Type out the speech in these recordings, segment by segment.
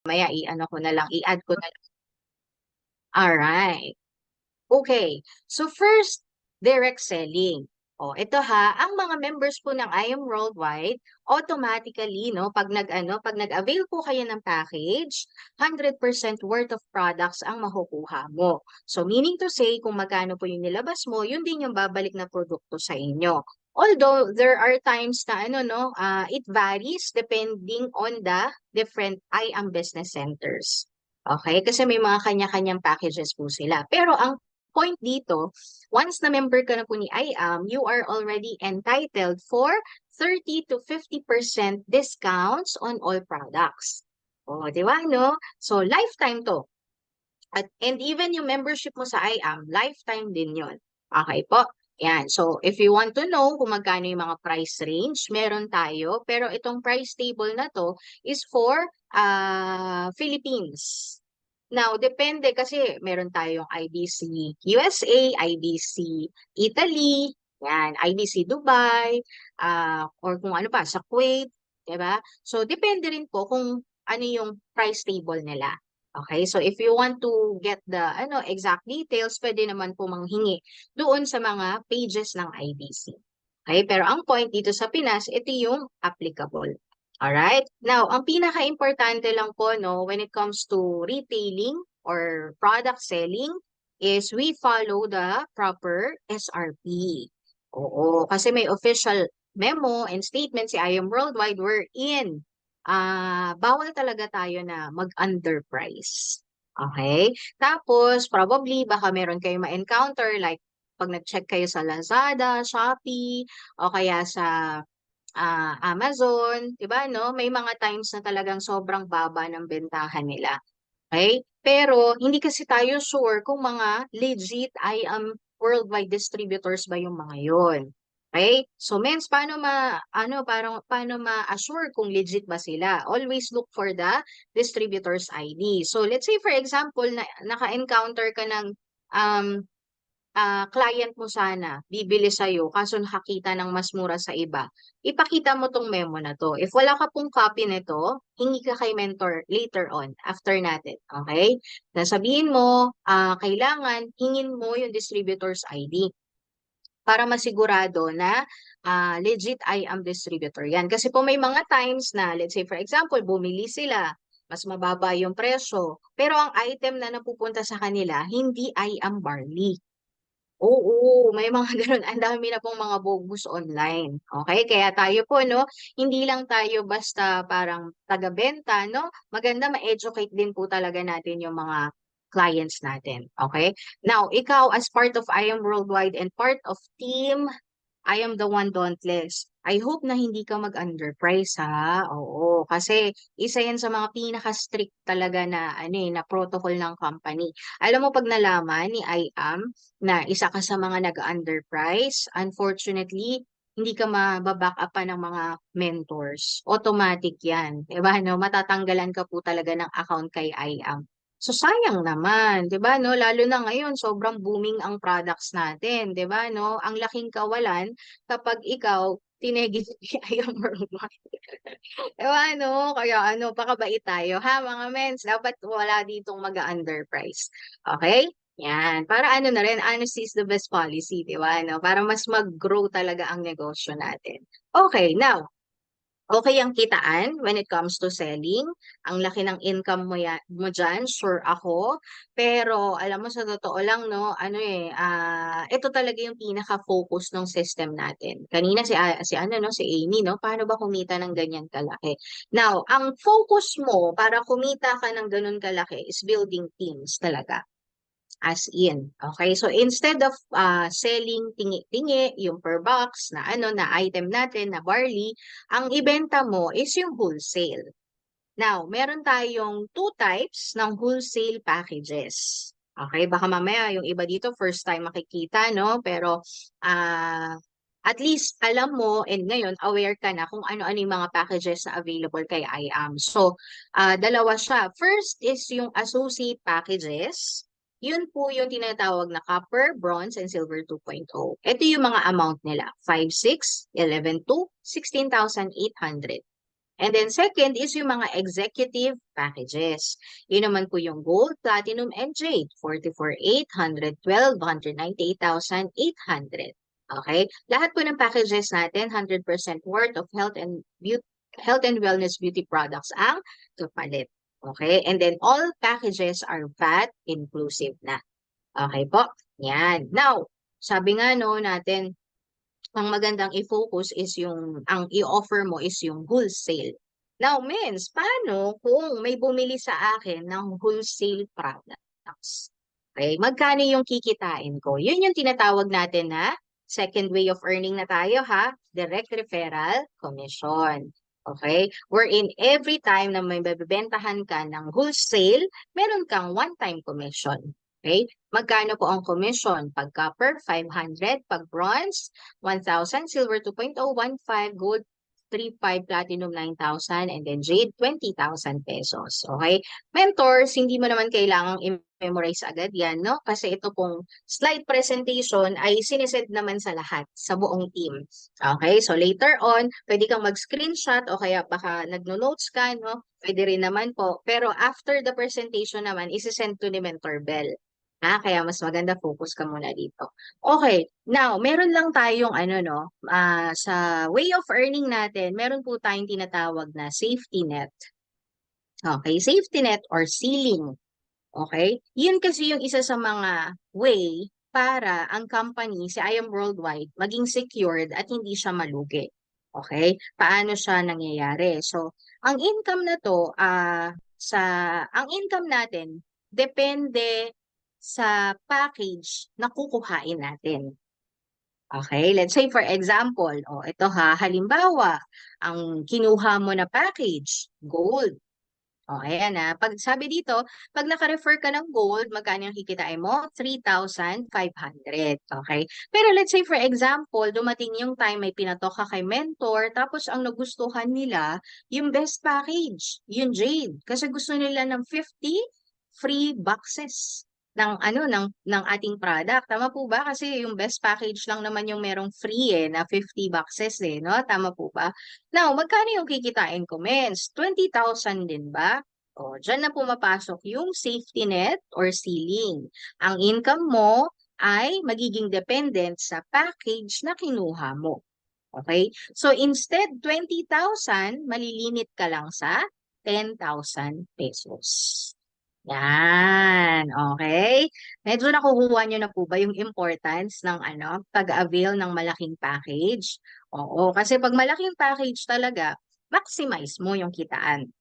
Maya i-ano ko na lang, i-add ko na lang. Alright. Okay. So first, direct selling. O, ito ha, ang mga members po ng I Am Worldwide, automatically, no, pag nag-avail po kayo ng package, 100% worth of products ang makukuha mo. So meaning to say, kung magkano po yung nilabas mo, yun din yung babalik na produkto sa inyo. Although there are times na it varies depending on the different I Am business centers. Okay? Kasi may mga kanya-kanyang packages po sila. Pero ang point dito, once na member ka na po ni IAM, you are already entitled for 30 to 50% discounts on all products. O, di ba, no? So, lifetime to. And even yung membership mo sa IAM, lifetime din yon. Okay po? Yan. So, if you want to know kung magkano yung mga price range, meron tayo. Pero itong price table na to is for Philippines. Now, depende kasi meron tayong IBC USA, IBC Italy, yan, IBC Dubai, or kung ano pa, sa Kuwait, diba? So, depende rin po kung ano yung price table nila. Okay, so if you want to get the exact details, pwede naman po manghingi doon sa mga pages ng IBC. Okay, pero ang point dito sa Pinas, ito yung applicable. Alright? Now, ang pinaka-importante lang po, no, when it comes to retailing or product selling is we follow the proper SRP. Oo, kasi may official memo and statement si I Am Worldwide wherein bawal talaga tayo na mag-underprice. Okay? Tapos, probably, baka meron kayong ma-encounter like pag nag-check kayo sa Lazada, Shopee, o kaya sa Amazon, 'di ba, no? May mga times na talagang sobrang baba ng bentahan nila. Okay? Pero hindi kasi tayo sure kung mga legit I am worldwide distributors ba yung mga yon. Okay? So, mens, paano ma-assure kung legit ba sila? Always look for the distributor's ID. So, let's say for example, na naka-encounter ka ng um, client mo sana, bibili sa'yo, kaso nakakita ng mas mura sa iba, ipakita mo tong memo na to. If wala ka pong copy nito, hingi ka kay mentor later on, after natin, okay? Nasabihin mo, kailangan hingin mo yung distributor's ID para masigurado na legit I am distributor yan. Kasi po may mga times na, let's say for example, bumili sila, mas mababa yung presyo, pero ang item na napupunta sa kanila, hindi I am barley. Oo, may mga gano'n. Ang dami na pong mga bogus online. Okay? Kaya tayo po, no, hindi lang tayo basta parang taga-benta, no? Maganda ma-educate din po talaga natin yung mga clients natin. Okay? Now, ikaw as part of I Am Worldwide and part of team I am the one dauntless. I hope na hindi ka mag-underprice ha. Oo, kasi isa yan sa mga pinaka-strict talaga na na protocol ng company. Alam mo pag nalaman ni IAM na isa ka sa mga nag-underprice, unfortunately, hindi ka mababack up pa ng mga mentors. Automatic yan. Diba, no? Matatanggalan ka po talaga ng account kay IAM. So sayang naman, 'di ba, no? Lalo na ngayon, sobrang booming ang products natin, 'di ba, no? Ang laking kawalan kapag ikaw tinegi ayaw worldwide. 'Di ba, no? Kaya pakabait tayo ha, mga mens. Dapat wala ditong mag-underprice. Okay? Yan. Para na rin, honesty is the best policy, 'di ba, no? Para mas mag-grow talaga ang negosyo natin. Okay, now, okay ang kitaan when it comes to selling. Ang laki ng income mo dyan, sure ako. Pero alam mo sa totoo lang, no, ito talaga yung pinaka-focus ng system natin. Kanina si Amy, no, paano ba kumita ng ganyan kalaki? Now, ang focus mo para kumita ka ng ganun kalaki is building teams talaga. As in. Okay? So instead of selling tingi-tingi, yung per box na item natin na barley, ang ibenta mo is yung wholesale. Now, meron tayong two types ng wholesale packages. Okay, baka mamaya yung iba dito first time makikita, no? Pero at least alam mo and ngayon aware ka na kung ano-ano yung mga packages na available kay IAM. So, dalawa siya. First is yung associate packages. Yun po yung tinatawag na copper, bronze, and silver 2.0. Ito yung mga amount nila. 5,600, 11,200, 16,800. And then second is yung mga executive packages. Yun naman po yung gold, platinum, and jade. 44,800, 198,800. Okay? Lahat po ng packages natin, 100% worth of health and wellness beauty products ang kapalit. Okay? And then all packages are VAT inclusive na. Okay po? Yan. Now, sabi nga no natin, ang magandang i-focus is ang i-offer mo is yung wholesale. Now, Mens, paano kung may bumili sa akin ng wholesale products? Okay, magkano yung kikitain ko? Yun yung tinatawag natin na second way of earning na tayo ha, direct referral commission. Okay? Wherein every time na may bebentahan ka ng wholesale, meron kang one-time commission. Okay? Magkano po ang commission? Pag copper, 500. Pag bronze, 1,000. Silver, 2.015. Gold, 3.5. Platinum, 9,000. And then jade, 20,000 pesos. Okay? Mentors, hindi mo naman kailangang i-memorize agad yan, no? Kasi ito pong slide presentation ay sinesend naman sa lahat, sa buong team. Okay? So later on, pwede kang mag-screenshot o kaya baka nagno-notes ka, no? Pwede rin naman po. Pero after the presentation naman, isi-send to ni Mentor Bell. Kaya mas maganda focus ka muna dito. Okay, now, meron lang tayong sa way of earning natin, meron po tayong tinatawag na safety net. Okay, safety net or ceiling. Okay? Yun kasi yung isa sa mga way para ang company, si I Am Worldwide, maging secured at hindi siya malugi. Okay? Paano siya nangyayari? So, ang income na to, ang income natin, depende sa package na kukuhain natin. Okay, let's say for example, ito halimbawa, ang kinuha mo na package, gold. Ayan pag sabi dito, pag naka-refer ka ng gold, magkano yung kikitain mo? 3,500. Okay? Pero let's say for example, dumating yung time may pinatok ka kay mentor, tapos ang nagustuhan nila, yung best package, yung jade. Kasi gusto nila ng 50 free boxes ng ating product. Tama po ba? Kasi yung best package lang naman yung merong free na 50 boxes no? Tama po ba? Now, magkano yung kikitain ko, Mens? 20,000 din ba? Dyan na pumapasok yung safety net or ceiling. Ang income mo ay magiging dependent sa package na kinuha mo. Okay? So, instead 20,000, malilimit ka lang sa 10,000 pesos. Yan, okay? Medyo nakukuha nyo na po ba yung importance ng pag-avail ng malaking package? Oo, kasi pag malaking package talaga, maximize mo yung kitaan.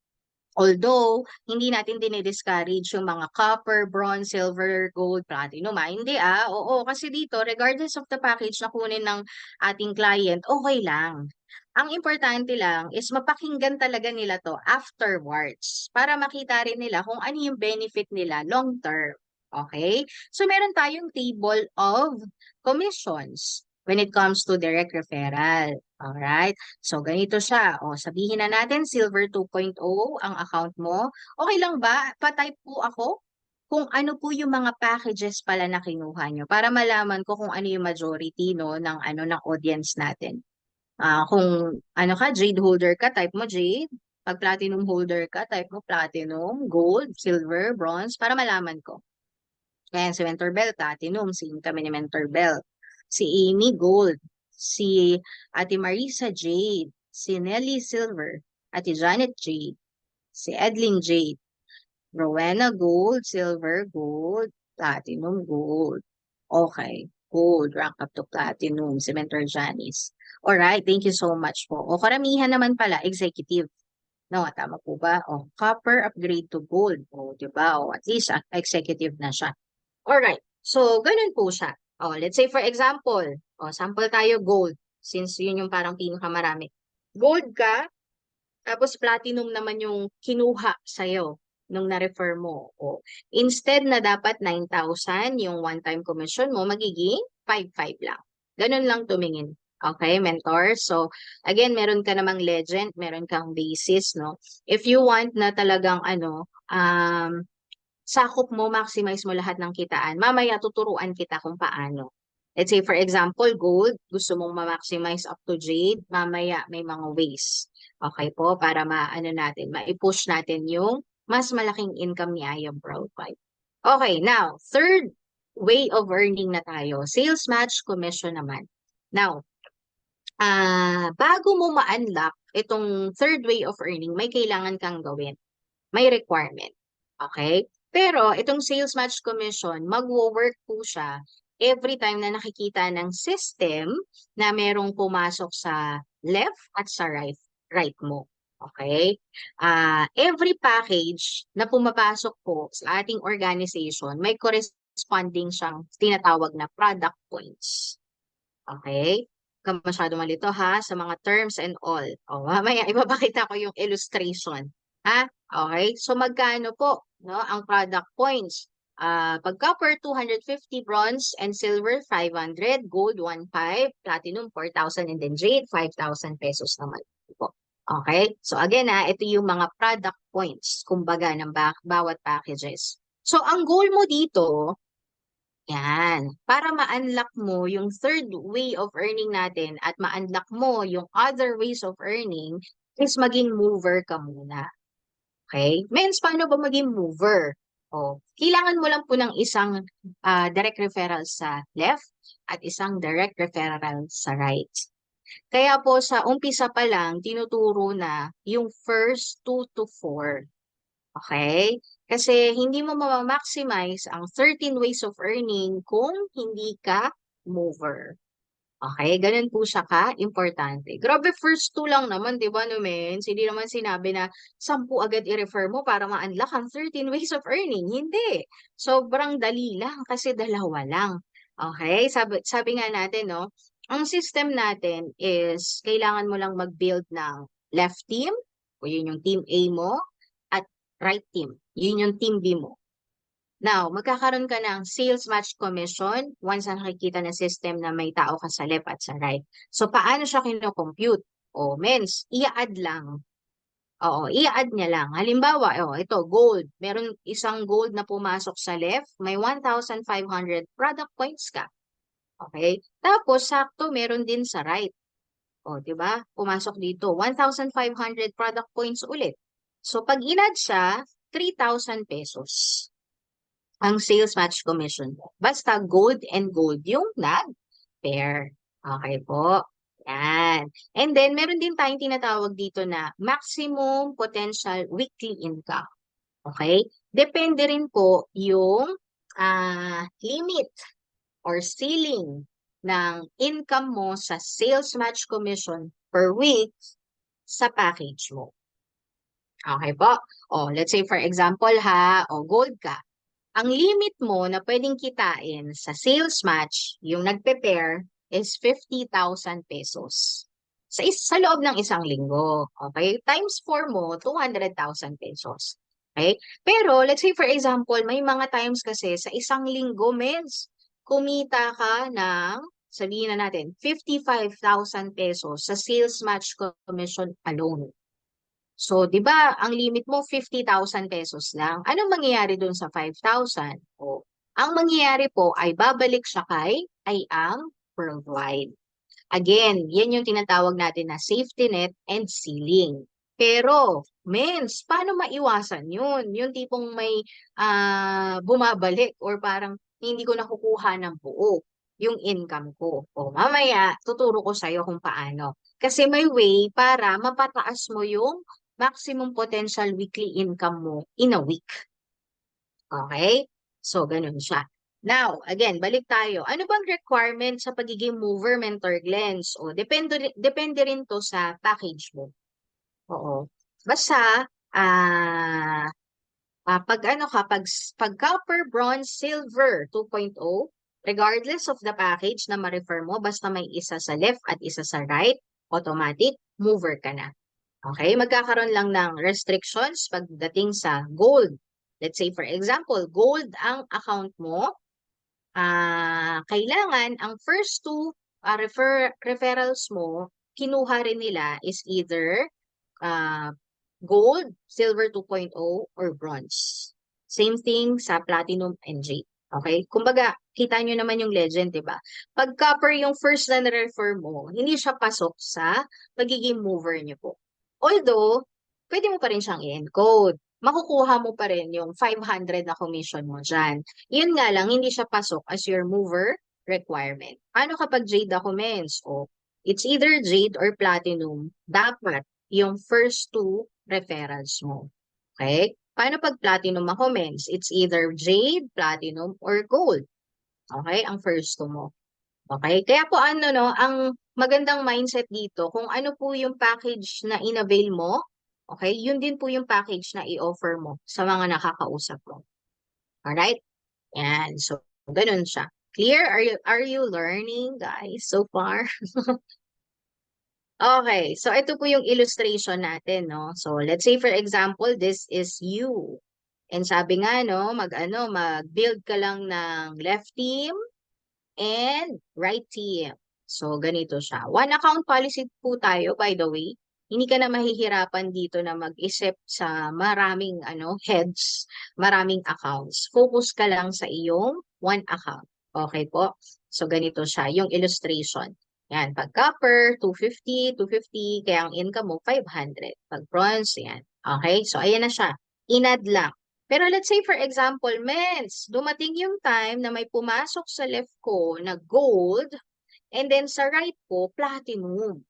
Although, hindi natin dinidiscourage yung mga copper, bronze, silver, gold, platinum. Hindi Oo, kasi dito, regardless of the package na kunin ng ating client, okay lang. Ang importante lang is mapakinggan talaga nila to afterwards para makita rin nila kung ano yung benefit nila long term. Okay? So, meron tayong table of commissions when it comes to direct referral. Alright? So, ganito siya. Sabihin na natin, Silver 2.0 ang account mo. Okay lang ba? Pa-type po ako kung ano po yung mga packages pala na kinuha nyo para malaman ko kung ano yung majority ng audience natin. Kung jade holder ka, type mo jade. Pag platinum holder ka, type mo platinum, gold, silver, bronze, para malaman ko. Ayan, si Mentor Bell, platinum. Si kami ni Mentor Bell. Si Amy, gold. Si Ate Marisa, jade. Si Nelly, silver. Ate Janet, jade. Si Edlin, jade. Rowena, gold, silver, gold, platinum, gold. Okay, gold, rank up to platinum, si Mentor Janice. Alright, thank you so much po. Karamihan naman pala, executive. No, tama po ba? Copper upgrade to gold. Di ba? At least executive na siya. Alright, so ganun po siya. Let's say for example, sample tayo gold, since yun yung parang pinakamarami. Gold ka, tapos platinum naman yung kinuha sa'yo nung na-refer mo. Instead na dapat 9,000 yung one-time commission mo, magiging 5,500 lang. Ganun lang tumingin. Okay, mentor? So, again, meron ka namang legend, meron kang basis, no? If you want na talagang sakop mo, maximize mo lahat ng kitaan, mamaya tuturuan kita kung paano. Let's say, for example, gold, gusto mong ma-maximize up to jade, mamaya may mga ways. Okay po, para ma-push natin yung mas malaking income ni Aya Profile. Okay, now, third way of earning na tayo. Sales match commission naman. Now, bago mo ma-unlock itong third way of earning, may kailangan kang gawin. May requirement. Okay? Pero itong sales match commission, magwo-work po siya every time na nakikita ng system na merong pumasok sa left at sa right mo. Okay? Every package na pumapasok po sa ating organization, may corresponding siyang tinatawag na product points. Okay? Huwag ka masyado malito ha sa mga terms and all. O, mamaya ipapakita ko yung illustration. Ha? Okay? So magkano po no, ang product points? Pag copper, 250, bronze and silver, 500, gold, 1,500, platinum, 4,000, and then jade, 5,000 pesos naman po. Okay? So again ito yung mga product points, kumbaga, ng bawat packages. So ang goal mo dito, yan. Para ma-unlock mo yung third way of earning natin at ma-unlock mo yung other ways of earning is maging mover ka muna. Okay? Means, paano ba maging mover? Kailangan mo lang po ng isang direct referral sa left at isang direct referral sa right. Kaya po sa umpisa pa lang, tinuturo na yung first 2 to 4. Okay? Kasi hindi mo ma-maximize ang 13 ways of earning kung hindi ka mover. Okay? Ganun po siya ka-importante. Grabe, first 2 lang naman, di ba, no, men? Hindi naman sinabi na 10 agad i-refer mo para ma-unlock ang 13 ways of earning. Hindi. Sobrang dali lang kasi dalawa lang. Okay? Sabi nga natin, no, ang system natin is kailangan mo lang mag-build ng left team, o yun yung team A mo, at right team. Yun yung team B mo. Now, magkakaroon ka ng sales match commission once na nakikita na system na may tao ka sa left at sa right. So, paano siya kino-compute? Means, i-add lang. I-add niya lang. Halimbawa, ito, gold. Meron isang gold na pumasok sa left, may 1,500 product points ka. Okay? Tapos, sakto, meron din sa right. Di ba? Pumasok dito, 1,500 product points ulit. So, pag in-add siya, 3,000 pesos ang sales match commission mo. Basta gold and gold yung nag-pair. Okay po. Yan. And then, meron din tayong tinatawag dito na maximum potential weekly income. Okay? Depende rin po yung limit or ceiling ng income mo sa sales match commission per week sa package mo. Okay po? Let's say for example gold ka. Ang limit mo na pwedeng kitain sa sales match, yung nagpe-pair, is 50,000 pesos. Sa loob ng isang linggo. Okay? Times 4 mo, 200,000 pesos. Okay? Pero, let's say for example, may mga times kasi sa isang linggo, kumita ka ng, sabihin na natin, 55,000 pesos sa sales match commission alone. So, di ba, ang limit mo 50,000 pesos lang. Anong mangyayari dun sa 5,000? Ang mangyayari po ay babalik siya kay I-Am Worldwide. Again, yan yung tinatawag natin na safety net and ceiling. Pero, paano maiwasan yun? Yung tipong may bumabalik or parang hindi ko nakukuha ng buo yung income ko. Mamaya, tuturo ko sa'yo kung paano. Kasi may way para mapataas mo yung maximum potential weekly income mo in a week. Okay? So, ganun siya. Now, again, balik tayo. Ano bang requirement sa pagiging mover, mentor, Glens? Depende rin to sa package mo. Basta, pag copper, bronze, silver 2.0, regardless of the package na ma-refer mo, basta may isa sa left at isa sa right, automatic, mover ka na. Okay? Magkakaroon lang ng restrictions pagdating sa gold. Let's say, for example, gold ang account mo. Kailangan ang first 2 referrals mo, kinuha rin nila is either gold, silver 2.0, or bronze. Same thing sa platinum and jade. Okay? Kumbaga, kita nyo naman yung legend, di ba? Pag copper yung first na na-refer mo, hindi siya pasok sa pagiging mover nyo po. Although, pwede mo pa rin siyang i-encode. Makukuha mo pa rin yung 500 na commission mo dyan. Yun nga lang, hindi siya pasok as your mover requirement. Paano kapag Jade documents? O, it's either Jade or Platinum. Dapat yung first two referrals mo. Okay? Paano pag Platinum documents? It's either Jade, Platinum, or Gold. Okay? Ang first two mo. Okay? Kaya po ano no, ang magandang mindset dito, kung ano po yung package na inavail mo, okay, yun din po yung package na i-offer mo sa mga nakakausap mo. Alright? Yan. So, ganun siya. Clear? Are you learning, guys, so far? Okay. So, ito po yung illustration natin, no? So, let's say, for example, this is you. And sabi nga, no, mag-build ka lang ng left team, and right team. So, ganito siya. One account policy po tayo, by the way. Hindi ka na mahihirapan dito na mag-isip sa maraming heads, maraming accounts. Focus ka lang sa iyong one account. Okay po? So, ganito siya. Yung illustration. Yan. Pag copper, 250, 250. Kaya ang income mo, 500. Pag bronze, yan. Okay? So, ayan na siya. Inad lang. Pero let's say for example, mens, dumating yung time na may pumasok sa left ko na gold and then sa right ko, platinum.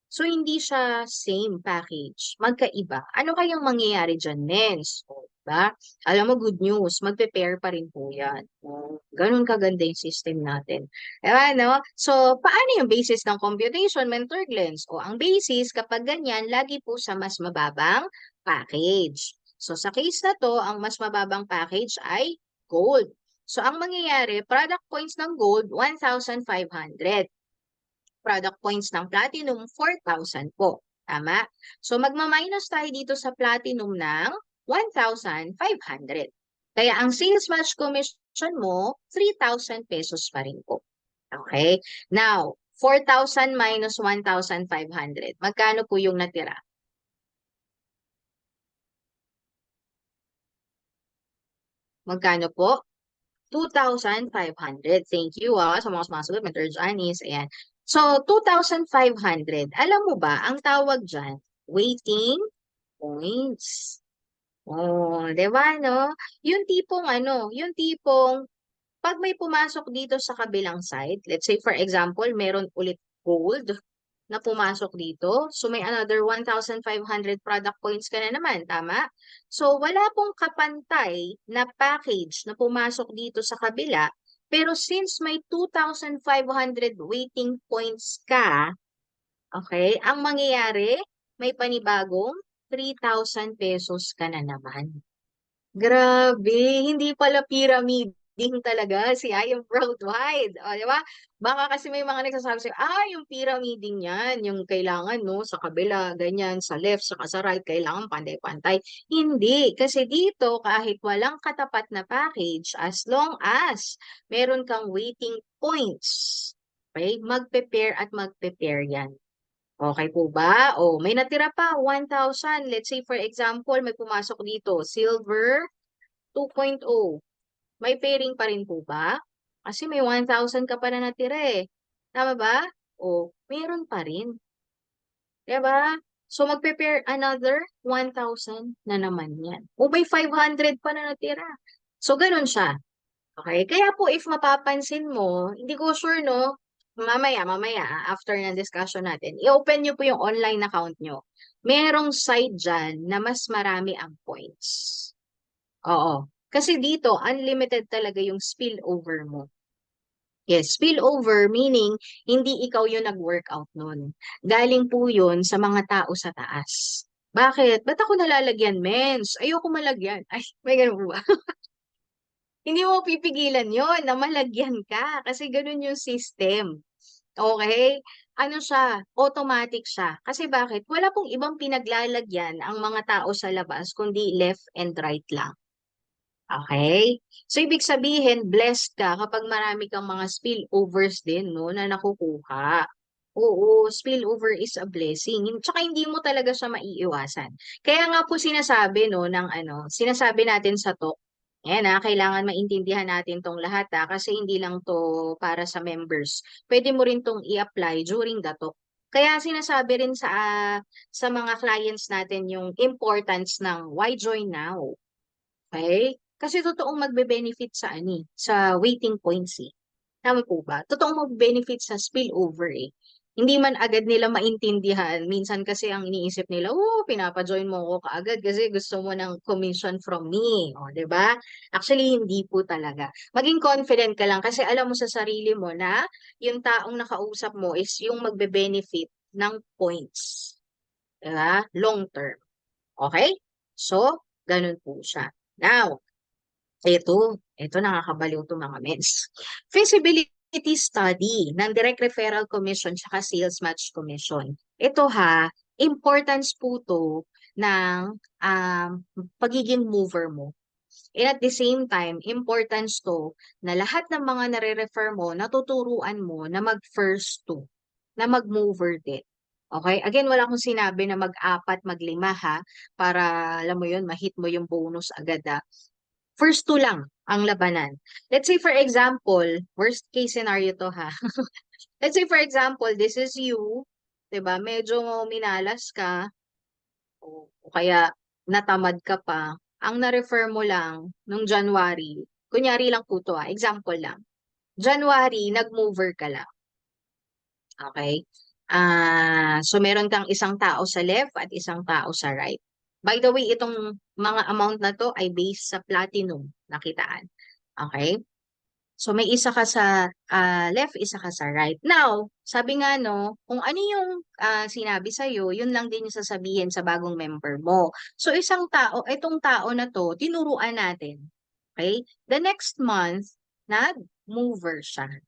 So, hindi siya same package. Magkaiba. Ano kayang mangyayari dyan, mens? O, diba? Alam mo, good news. Magpe-pair pa rin po yan. O, ganun kaganda yung system natin. Diba, no? So, paano yung basis ng computation, Mentor Glens? O, ang basis, kapag ganyan, lagi po sa mas mababang package. So, sa case na to, ang mas mababang package ay gold. So, ang mangyayari, product points ng gold, 1,500. Product points ng platinum, 4,000 po. Tama? So, magma-minus tayo dito sa platinum ng 1,500. Kaya ang sales match commission mo, 3,000 pesos pa rin po. Okay? Now, 4,000 minus 1,500. Magkano po yung natira? Magkano po? 2,500. Thank you sa mga sumasagot. Mentor Janice. Ayan. So, 2,500. Alam mo ba, ang tawag dyan, waiting points. Oh, di ba, no? Yung tipong, pag may pumasok dito sa kabilang side, let's say for example, meron ulit gold na pumasok dito. So, may another 1,500 product points ka na naman. Tama? So, wala pong kapantay na package na pumasok dito sa kabila. Pero since may 2,500 waiting points ka, okay, ang mangyayari, may panibagong 3,000 pesos ka na naman. Grabe, hindi pala pyramiding talaga si I am worldwide. O, di ba? Baka kasi may mga nagsasabi sa'yo, yung pyramiding yan, yung kailangan, no, sa kabila, ganyan, sa left, sa right, kailangan pantay-pantay. Hindi, kasi dito, kahit walang katapat na package, as long as meron kang waiting points, okay, magpe-pair at magpe-pair yan. Okay po ba? O, may natira pa, 1,000. Let's say, for example, may pumasok dito, silver 2.0. May pairing pa rin po ba? Kasi may 1,000 ka pa na natira eh. Tama ba? O, meron pa rin. Diba? So, magpe-pair another 1,000 na naman yan. O, may 500 pa na natira. So, ganun siya. Okay? Kaya po, if mapapansin mo, hindi ko sure, no? Mamaya, after ng discussion natin, i-open nyo po yung online account nyo. Merong site dyan na mas marami ang points. Oo. Kasi dito, unlimited talaga yung spillover mo. Yes, spillover meaning hindi ikaw yung nag-workout nun. Galing po yun sa mga tao sa taas. Bakit? Ba't ako nalalagyan, mens? Ayoko malagyan. Ay, may ganun po ba? Hindi mo pipigilan yon na malagyan ka kasi ganun yung system. Okay? Ano siya? Automatic siya. Kasi bakit? Wala pong ibang pinaglalagyan ang mga tao sa labas kundi left and right lang. Okay? So, ibig sabihin, blessed ka kapag marami kang mga spillovers din, no, na nakukuha. Oo, spillover is a blessing. Tsaka hindi mo talaga siya maiiwasan. Kaya nga po sinasabi, no, sinasabi natin sa talk, ayan kailangan maintindihan natin tong lahat kasi hindi lang to para sa members. Pwede mo rin tong i-apply during the talk. Kaya sinasabi rin sa mga clients natin yung importance ng why join now. Okay? Kasi totoong magbe-benefit sa sa waiting points eh. Tama po ba? Totoong mag-benefit sa spillover eh. Hindi man agad nila maintindihan. Minsan kasi ang iniisip nila, oh, pinapa-join mo ako kaagad kasi gusto mo ng commission from me. O, 'di ba? Actually, hindi po talaga. Maging confident ka lang kasi alam mo sa sarili mo na yung taong nakausap mo is yung magbe-benefit ng points. 'Di ba? Long term. Okay? So, ganun po siya. Now, ito nakakabaliw to mga mens. Feasibility study ng Direct Referral Commission tsaka Sales Match Commission. Ito importance po to ng pagiging mover mo. And at the same time, importance to na lahat ng mga nare-refer mo, natuturuan mo na mag-first to, na mag-mover din. Okay? Again, wala akong sinabi na mag-apat, mag-lima para alam mo yun, ma-hit mo yung bonus agad First two lang ang labanan. Let's say for example, worst case scenario to Let's say for example, this is you, 'di ba? Medyo minalas ka o kaya natamad ka pa. Ang na-refer mo lang nung January, kunyari lang po to example lang. January, nag-mover ka lang. Okay? So meron kang isang tao sa left at isang tao sa right. By the way, itong mga amount na to ay based sa platinum nakitaan. Okay? So may isa ka sa left, isa ka sa right. Now, sabi nga no, kung ano yung sinabi sa yun lang din yung sasabihin sa bagong member mo. So isang tao, itong tao na to, tinuruan natin. Okay? The next month, nag-mover siya.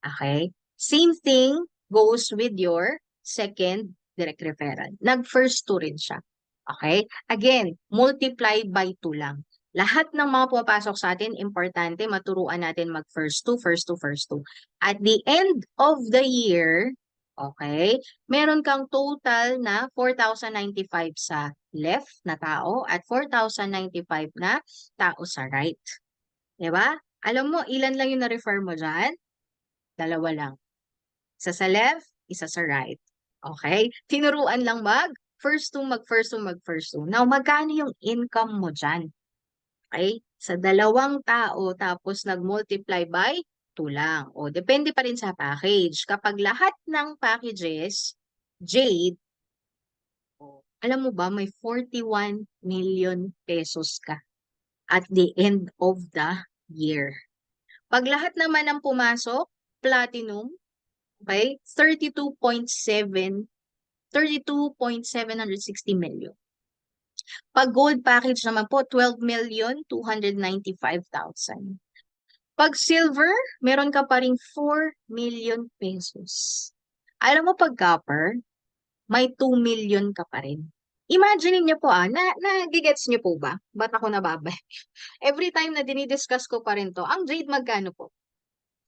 Okay? Same thing goes with your second direct referral. Nag-first two rin siya. Okay? Again, multiply by 2 lang. Lahat ng mga pumapasok sa atin, importante maturuan natin mag-first two, first two, first two. At the end of the year, okay, meron kang total na 4,095 sa left na tao at 4,095 na tao sa right. Diba? Alam mo, ilan lang yung na-refer mo dyan? Dalawa lang. Isa sa left, isa sa right. Okay? Tinuruan lang first two, mag-first two, mag-first two. Now, magkano yung income mo dyan? Okay? Sa dalawang tao, tapos nag-multiply by 2 lang. O, depende pa rin sa package. Kapag lahat ng packages, Jade, alam mo ba, may 41 million pesos ka at the end of the year. Pag lahat naman ng pumasok, platinum, okay, 32.760 million. Pag gold package naman po, 12,295,000. Pag silver, meron ka pa ring 4 million pesos. Alam mo pag copper, may 2 million ka pa rin. Imagine niyo po na-gets niyo po ba? Ba't ako nababay? Every time na dinidiscuss ko pa rin to, ang jade magkano po?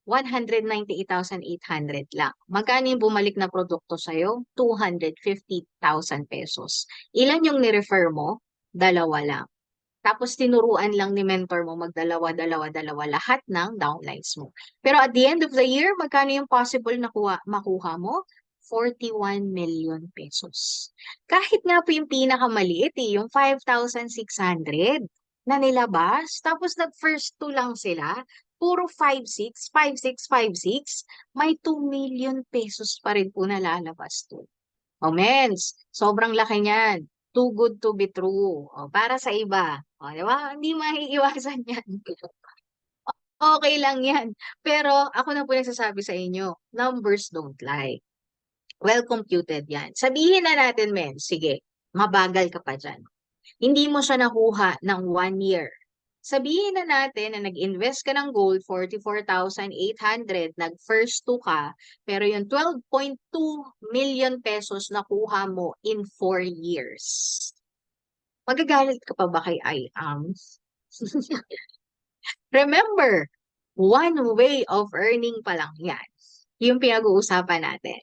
198,800 lang. Magkano yung bumalik na produkto sa'yo? 250,000 pesos. Ilan yung ni-refer mo? Dalawa lang. Tapos tinuruan lang ni mentor mo magdalawa, dalawa, dalawa lahat ng downlines mo. Pero at the end of the year, magkano yung possible na makuha mo? 41 million pesos. Kahit nga po yung pinakamaliit yung 5,600 na nilabas, tapos nag-first two lang sila, puro 5,600, 5,600, 5,600, may 2 million pesos pa rin po nalalabas to. O mens, sobrang laki niyan. Too good to be true. O, para sa iba. O, di ba? Hindi maiiwasan yan. Okay lang yan. Pero ako na po nagsasabi sa inyo, numbers don't lie. Well computed yan. Sabihin na natin, men, sige, mabagal ka pa dyan. Hindi mo siya nakuha ng 1 year. Sabihin na natin na nag-invest ka ng gold, 44,800, nag-first two ka, pero yung 12.2 million pesos nakuha mo in 4 years. Magagalit ka pa ba kay IAM? Remember, one way of earning pa lang yan. Yung pinag-uusapan natin.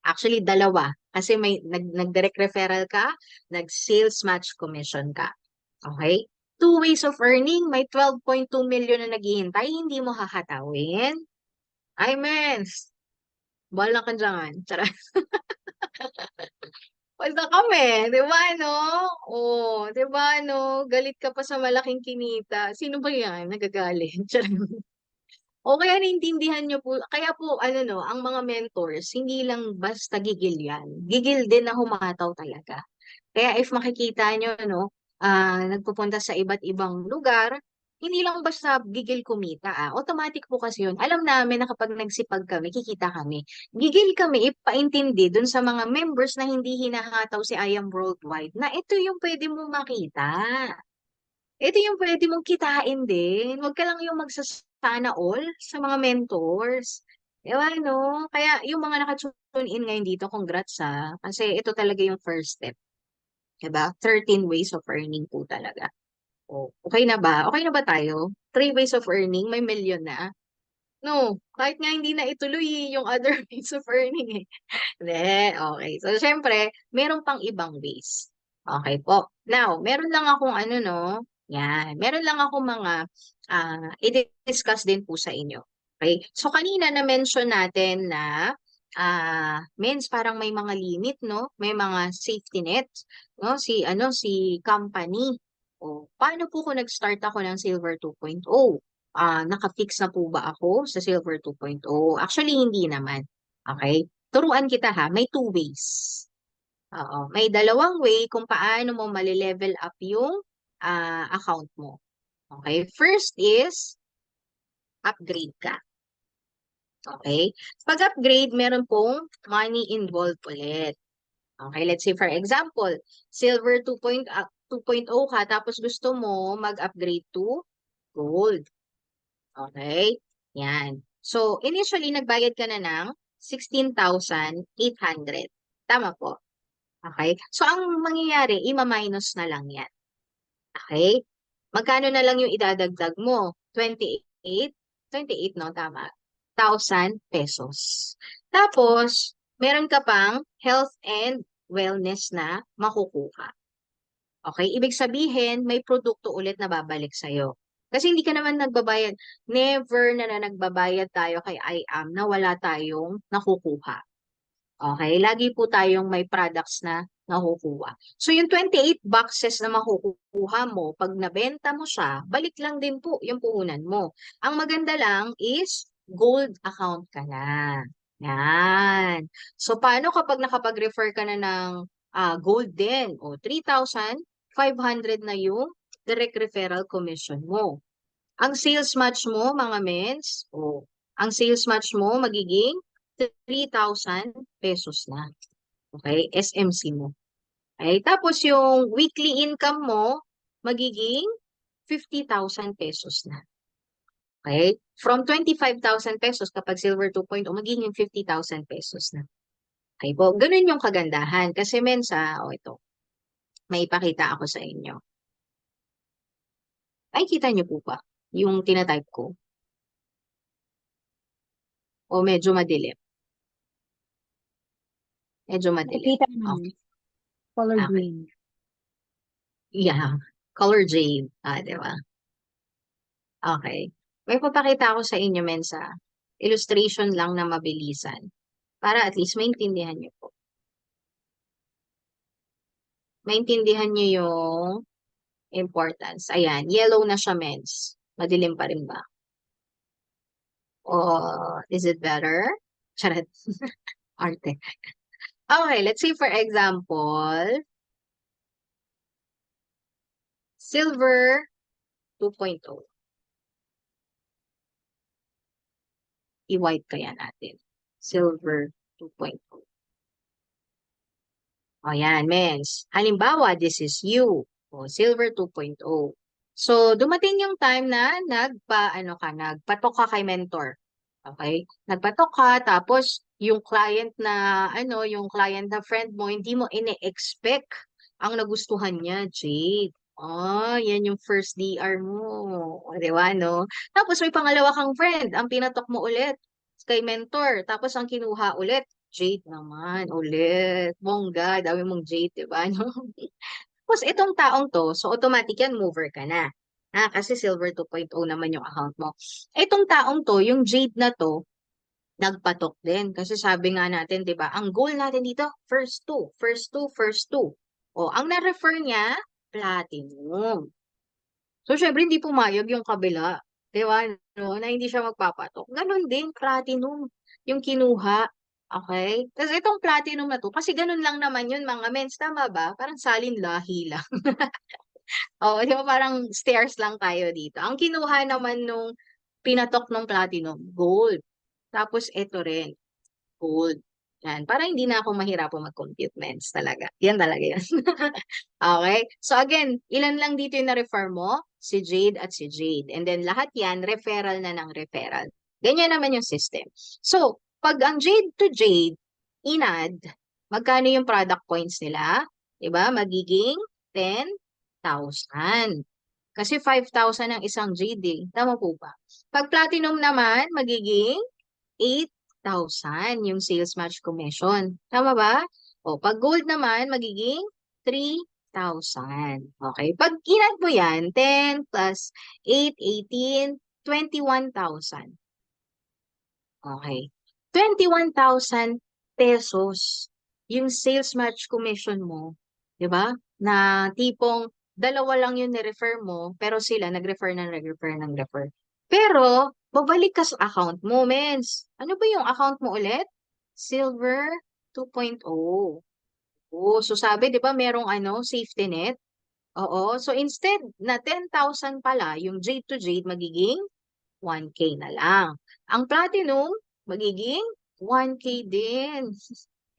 Actually, dalawa. Kasi may nag-direct referral ka, nag-sales match commission ka. Okay? 2 ways of earning, may 12.2 million na naghihintay, hindi mo hahatawin. Ay, mens. Bahala ka dyan. Charot. Basta kami, di ba, no? Oh, di ba, no? Galit ka pa sa malaking kinita. Sino ba yan? Nagagalit. Charot. O kaya naintindihan nyo po, kaya po, ano no, ang mga mentors, hindi lang basta gigil yan. Gigil din na humataw talaga. Kaya if makikita nyo, no, nagpupunta sa iba't ibang lugar, hindi lang basta gigil kumita, automatic po kasi yun. Alam namin na kapag nagsipag kami, kikita kami. Gigil kami ipaintindi dun sa mga members na hindi hinahataw si I Am Worldwide na ito yung pwede mo makita. Ito yung pwede mong kitain din. Huwag ka lang yung magsasana all sa mga mentors. Diba, no? Kaya yung mga naka-tune in ngayon dito, congrats kasi ito talaga yung first step. Diba? 13 ways of earning po talaga. O, okay na ba? Okay na ba tayo? 3 ways of earning, may million na. No, kahit nga hindi na ituloy yung other ways of earning eh. Hindi, okay. So, syempre, meron pang ibang ways. Okay po. Now, meron lang akong ano, no? Yan. Meron lang akong mga i-discuss din po sa inyo. Okay? So, kanina na-mention natin na means parang may mga limit, no? May mga safety net, no? Si company. O, paano po kung nag-start ako ng Silver 2.0? Naka-fix na po ba ako sa Silver 2.0? Actually, hindi naman. Okay? Turuan kita ha, may two ways. Oo, may dalawang way kung paano mo mali-level up yung account mo. Okay? First is, upgrade ka. Okay? Pag-upgrade, meron pong money involved ulit. Okay, let's say for example, Silver 2.0 ka, tapos gusto mo mag-upgrade to Gold. Okay? Yan. So, initially, nagbayad ka na ng 16,800. Tama po. Okay? So, ang mangyayari, ima-minus na lang yan. Okay? Magkano na lang yung idadagdag mo? 28? 28, no? Tama. 1,000 pesos. Tapos, meron ka pang health and wellness na makukuha. Okay? Ibig sabihin, may produkto ulit na babalik sa'yo. Kasi hindi ka naman nagbabayad. Never na nagbabayad tayo kay IAM na wala tayong nakukuha. Okay? Lagi po tayong may products na nakukuha. So, yung 28 boxes na makukuha mo, pag nabenta mo siya, balik lang din po yung puhunan mo. Ang maganda lang is gold account ka na. Yan. So, paano kapag nakapag-refer ka na ng gold din? O, 3,500 na yung direct referral commission mo. Ang sales match mo, mga mens, ang sales match mo magiging 3,000 pesos na. Okay? SMC mo. Okay? Tapos yung weekly income mo, magiging 50,000 pesos na. Okay? From 25,000 pesos kapag Silver 2.0, magiging 50,000 pesos na. Okay po? Ganun yung kagandahan. Kasi mensa, ito, may ipakita ako sa inyo. Ay, kita niyo po ba? Yung tinatype ko. O medyo madilim. Medyo madilim. Nakikita naman. Okay. Color Okay. green. Yeah. Color jade. Di ba? Okay. May papakita ako sa inyo, Mensa. Illustration lang na mabilisan. Para at least maintindihan niyo po. Maintindihan niyo yung importance. Ayan. Yellow na siya, Mens. Madilim pa rin ba? Oh, is it better? Charot. Arte. Okay, let's say for example, Silver 2.0. I-white kaya natin. Silver 2.0. O yan, mens. Halimbawa, this is you. O, Silver 2.0. So, dumating yung time na nagpatok ka kay mentor. Okay? Nagpatok ka, tapos yung client yung client na friend mo, hindi mo ine-expect ang nagustuhan niya, Jade. Oh, yan yung first DR mo. O, di ba, no? Tapos may pangalawa kang friend, ang pinatok mo ulit kay mentor. Tapos ang kinuha ulit, Jade naman, ulit. Bongga, dami mong Jade, di ba? No? Tapos itong taong to, so automatic yan, mover ka na. Kasi Silver 2.0 naman yung account mo. Itong taong to, yung Jade na to, nagpatok din. Kasi sabi nga natin, di ba, ang goal natin dito, first two, first two, first two. O, ang na-refer niya, platinum. So, syempre, hindi pumayag yung kabila. Di ba? No? Na hindi siya magpapatok. Ganon din, platinum yung kinuha. Okay? Kasi itong platinum na to, kasi ganun lang naman yun, mga mens. Tama ba? Parang salin lahi lang. Oo, di ba parang stairs lang tayo dito. Ang kinuha naman nung pinatok ng platinum, gold. Tapos ito rin, gold. Yan. Para hindi na ako mahirapang mag-compute mens talaga. Yan talaga yan. Okay? So again, ilan lang dito yung na-refer mo? Si Jade at si Jade. And then lahat yan, referral na ng referral. Ganyan naman yung system. So, pag ang Jade to Jade, inad, magkano yung product points nila? Diba? Magiging 10,000. Kasi 5,000 ang isang Jade eh. Tama po ba? Pag platinum naman, magiging 8,000 yung sales match commission. Tama ba? O, pag gold naman, magiging 3,000. Okay? Pag inad mo yan, 10 plus 8, 18, 21,000. Okay. 21,000 pesos yung sales match commission mo. 'Di ba? Na tipong dalawa lang yung ni-refer mo, pero sila nag-refer ng nag-refer ng refer. Pero, babalik ka sa account mo, mens. Ano ba yung account mo ulit? Silver 2.0. Oh, so sabi, 'di ba, merong safety net? Oo. So instead na 10,000 pala, yung Jade to Jade magiging 1K na lang. Ang platinum, magiging 1K din.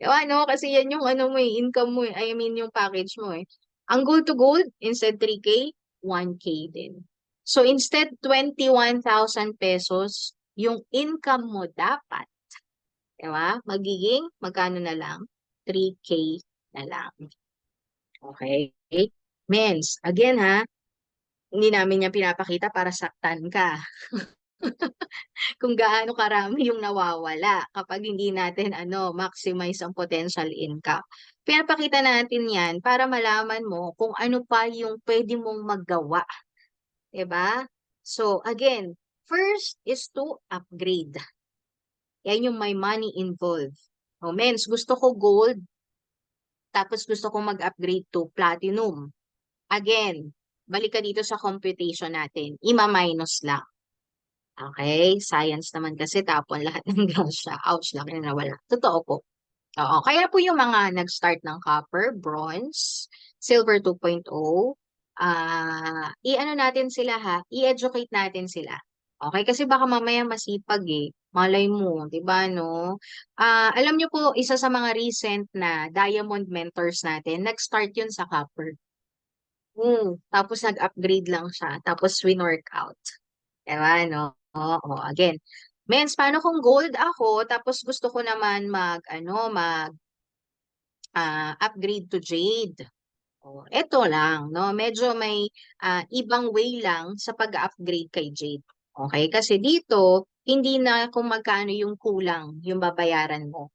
Kasi yan yung mo income mo I mean yung package mo eh. Ang gold to gold, instead 3K, 1K din. So instead 21,000 pesos yung income mo dapat. Diba? Magiging, magkano na lang? 3K na lang. Okay? Mens, again ha, hindi namin yan pinapakita para saktan ka. Kung gaano karami yung nawawala kapag hindi natin maximize ang potential income. Pinapakita natin yan para malaman mo kung ano pa yung pwede mong maggawa. 'Di ba? So, again, first is to upgrade. Yan yung may money involved. O, mens, gusto ko gold, tapos gusto ko mag-upgrade to platinum. Again, balik ka dito sa computation natin. Ima-minus lang. Okay, science naman kasi tapon lahat ng grasya. Ouch lang, yun nawala. Totoo po. Oo, kaya po yung mga nag-start ng copper, bronze, silver 2.0, i-ano natin sila ha, i-educate natin sila. Okay, kasi baka mamaya masipag eh. Malay mo, 'di ba no? Alam niyo po, isa sa mga recent na diamond mentors natin, nag-start yun sa copper. Tapos nag-upgrade lang siya, tapos win-workout. Diba, no? Oo, again. Mens, paano kung gold ako, tapos gusto ko naman upgrade to jade? Oh, eto lang, no? Medyo may ibang way lang sa pag-upgrade kay jade. Okay? Kasi dito, hindi na kung magkano yung kulang yung babayaran mo.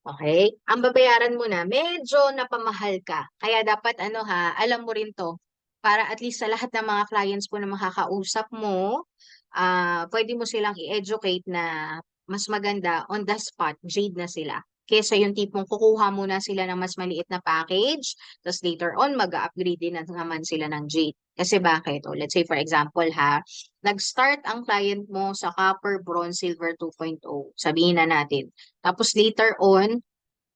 Okay? Ang babayaran mo na, medyo napamahal ka. Kaya dapat alam mo rin to. Para at least sa lahat ng mga clients po na makakausap mo, pwede mo silang i-educate na mas maganda on the spot, Jade na sila. Kesa yung tipong kukuha muna sila ng mas maliit na package, tapos later on, mag-upgrade din na naman sila ng Jade. Kasi bakit? O, let's say for example ha, nag-start ang client mo sa copper, bronze, silver 2.0. Sabihin na natin. Tapos later on,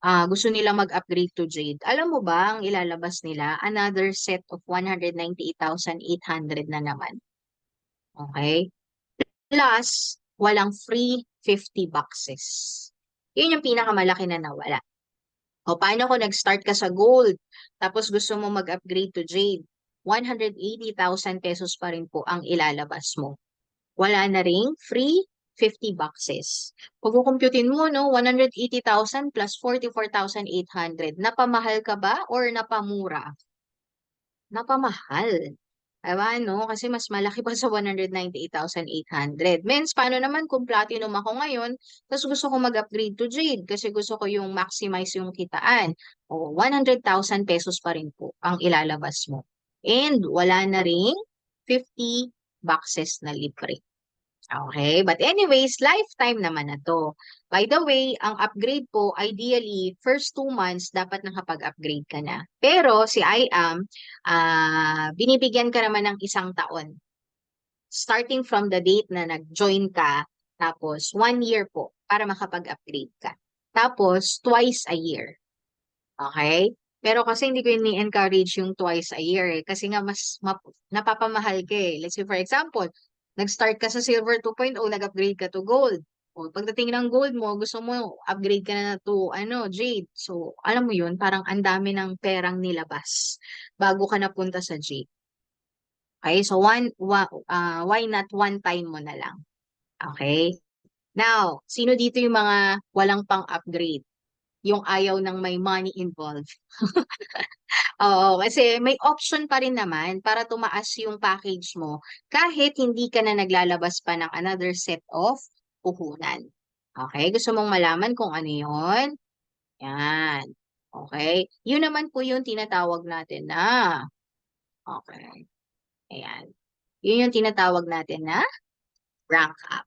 gusto nila mag-upgrade to Jade. Alam mo ba, ang ilalabas nila, another set of 198,800 na naman. Okay? Plus, walang free 50 boxes. Yun yung pinakamalaki na nawala. O paano kung nag-start ka sa gold, tapos gusto mo mag-upgrade to Jade? 180,000 pesos pa rin po ang ilalabas mo. Wala na ring free 50 boxes. Pag kukumputin mo, no, 180,000 plus 44,800. Napamahal ka ba or napamura? Napamahal. Diba, no? Kasi mas malaki pa sa 198,800. Mens, paano naman kung platinum ako ngayon, tapos gusto ko mag-upgrade to Jade kasi gusto ko yung maximize yung kitaan. O, 100,000 pesos pa rin po ang ilalabas mo. And wala na ring 50 boxes na libre. Okay? But anyways, lifetime naman na to. By the way, ang upgrade po, ideally, first 2 months, dapat nakapag-upgrade ka na. Pero si IAM, binibigyan ka naman ng 1 taon. Starting from the date na nag-join ka, tapos 1 year po para makapag-upgrade ka. Tapos, twice a year. Okay? Pero kasi hindi ko ini-encourage yung twice a year eh. Kasi nga mas napapamahal ka eh. Let's say for example, nag-start ka sa Silver 2.0, nag-upgrade ka to Gold. O pagdating ng Gold mo, gusto mo upgrade ka na to Jade. So, alam mo yun, parang ang dami ng perang nilabas bago ka napunta sa Jade. Okay? So, why not one time mo na lang? Okay? Now, sino dito yung mga walang pang-upgrade? Yung ayaw ng may money involved. Oo, kasi may option pa rin naman para tumaas yung package mo kahit hindi ka na naglalabas pa ng another set of puhunan. Okay? Gusto mong malaman kung ano yun? Yan. Okay? Yun naman po yung tinatawag natin na. Okay. Ayan. Yun yung tinatawag natin na rank up.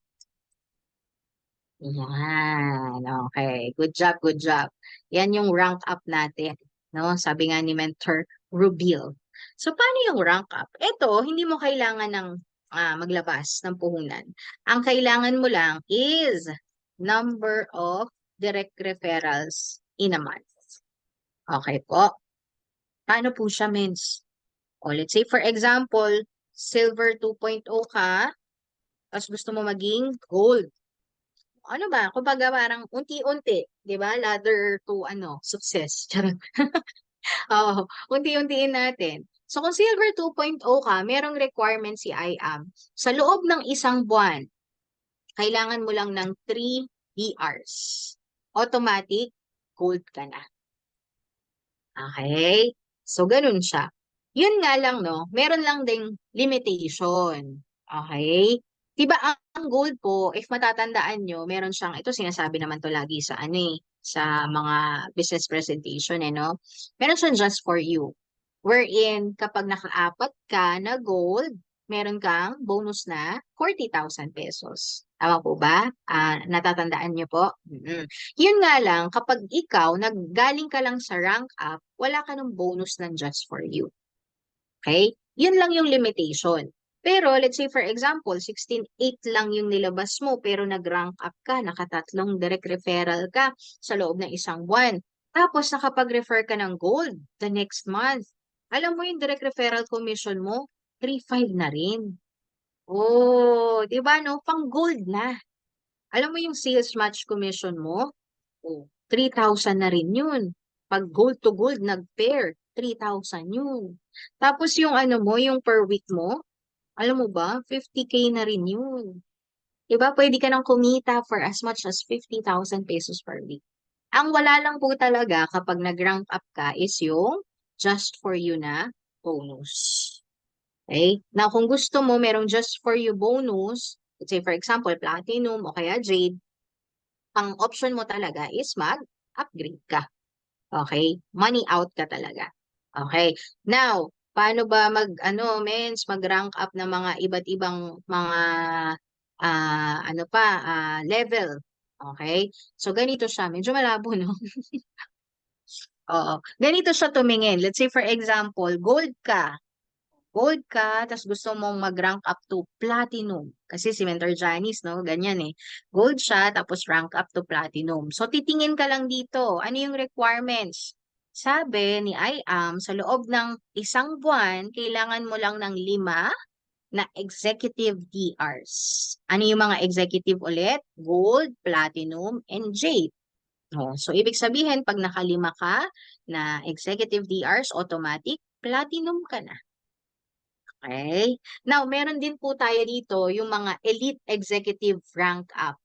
Yan. Okay. Good job, good job. Yan yung rank up natin. No? Sabi nga ni Mentor Rubil. So, paano yung rank up? Ito, hindi mo kailangan ng maglabas ng puhunan. Ang kailangan mo lang is number of direct referrals in a month. Okay po. Paano po siya, Mens? O, let's say, for example, Silver 2.0 ka, tapos gusto mo maging Gold. Ano ba, kumbaga parang unti-unti, 'di ba? Ladder to success. Charot. Oo, unti-untiin natin. So kung Silver 2.0 ka, merong requirement si IAM. Sa loob ng 1 buwan, kailangan mo lang ng 3 DRs. Automatic, gold ka na. Okay? So ganun siya. Yun nga lang, no? Meron lang ding limitation. Okay? Diba ang gold po, if matatandaan nyo, meron siyang, ito sinasabi naman to lagi sa sa mga business presentation, no? Meron siyang just for you. Wherein, kapag naka-apat ka na gold, meron kang bonus na 40,000 pesos. Tama po ba? Natatandaan nyo po? Yun nga lang, kapag ikaw, naggaling ka lang sa rank up, wala ka ng bonus ng just for you. Okay? Yun lang yung limitation. Pero let's say for example, 16.8 lang yung nilabas mo pero nag-rank up ka, nakatatlong direct referral ka sa loob ng 1 buwan. Tapos nakapag-refer ka ng gold the next month. Alam mo yung direct referral commission mo, 3.5 na rin. Oh, 'di ba no? Pang gold na. Alam mo yung sales match commission mo? Oh, 3,000 na rin yun. Pag gold to gold nag-pair, 3,000 yun. Tapos yung mo, yung per week mo, alam mo ba, 50K na rin yun. Diba? Pwede ka nang kumita for as much as 50,000 pesos per week. Ang wala lang po talaga kapag nag-rank up ka is yung just for you na bonus. Okay? Now, kung gusto mo, merong just for you bonus, let's say for example, platinum o kaya jade, ang option mo talaga is mag-upgrade ka. Okay? Money out ka talaga. Okay? Now, paano ba mag-rank up ng mga iba't ibang mga level? Okay? So, ganito siya. Medyo malabo, no? Oo. Ganito siya tumingin. Let's say, for example, gold ka, tapos gusto mong mag-rank up to platinum. Kasi si Mentor Janice, no? Ganyan eh. Gold siya, tapos rank up to platinum. So, titingin ka lang dito. Ano yung requirements? Sabi ni IAM, sa loob ng 1 buwan, kailangan mo lang ng 5 na executive DRs. Ano yung mga executive ulit? Gold, platinum, and jade. Oh, so, ibig sabihin, pag nakalima ka na executive DRs, automatic, platinum ka na. Okay? Now, meron din po tayo dito yung mga elite executive rank up.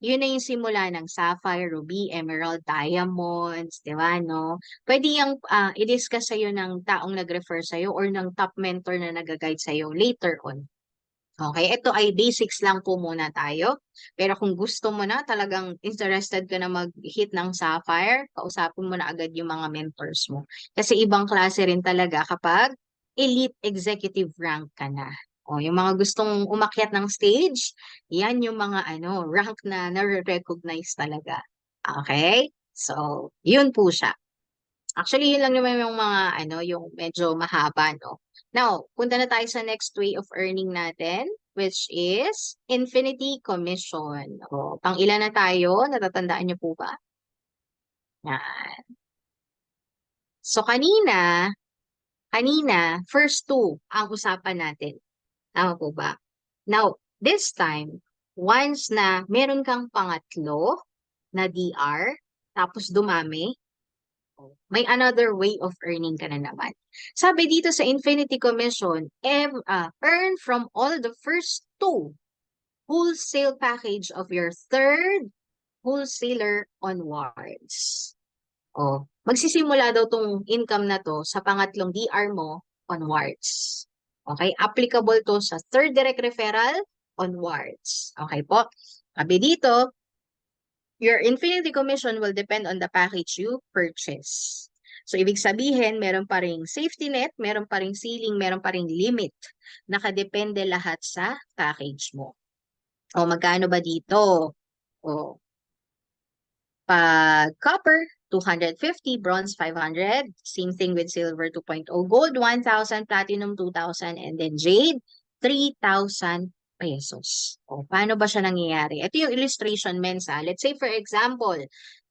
Yun na yung simula ng Sapphire, Ruby, Emerald, Diamonds, di ba, no? Pwede yung i-discuss sa'yo ng taong nag-refer sa'yo or ng top mentor na nag-guide sa'yo later on. Okay, ito ay basics lang po muna tayo. Pero kung gusto mo na, talagang interested ka na mag-hit ng Sapphire, kausapin mo na agad yung mga mentors mo. Kasi ibang klase rin talaga kapag elite executive rank ka na. O, yung mga gustong umakyat ng stage, yan yung mga rank na nare-recognize talaga. Okay? So, yun po siya. Actually, yun lang naman yung mga yung medyo mahaba, no? Now, punta na tayo sa next way of earning natin, which is infinity commission. O, pang ilan na tayo? Natatandaan niyo po ba? Yan. So, kanina, first two ang usapan natin. Tama po ba? Now, this time, once na meron kang pangatlo na DR, tapos dumami, may another way of earning ka na naman. Sabi dito sa Infinity Commission, earn from all the first two wholesale package of your third wholesaler onwards. O, magsisimula daw tong income na to sa pangatlong DR mo onwards. Okay? Applicable to sa third direct referral onwards. Okay po? Sabi dito, your infinity commission will depend on the package you purchase. So, ibig sabihin, meron pa ring safety net, meron pa ring ceiling, meron pa ring limit. Nakadepende lahat sa package mo. O, magkano ba dito? O, pag copper, 250, bronze 500, same thing with silver 2.0, gold 1,000, platinum 2,000, and then jade 3,000 pesos. O, paano ba siya nangyayari? Ito yung illustration, Mensa. Let's say, for example,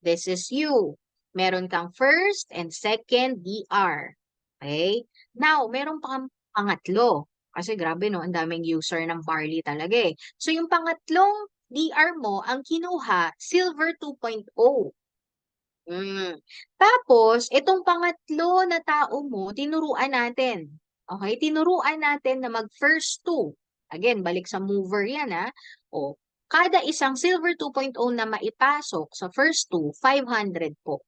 this is you. Meron kang first and second DR. Okay? Now, meron pa kang pangatlo. Kasi grabe no, ang daming user ng Barley talaga eh. So, yung pangatlong DR mo, ang kinuha, silver 2.0. Tapos, itong pangatlo na tao mo, tinuruan natin. Okay? Tinuruan natin na mag-first two. Again, balik sa mover yan ha. O, kada isang silver 2.0 na maipasok sa first two, 500 po.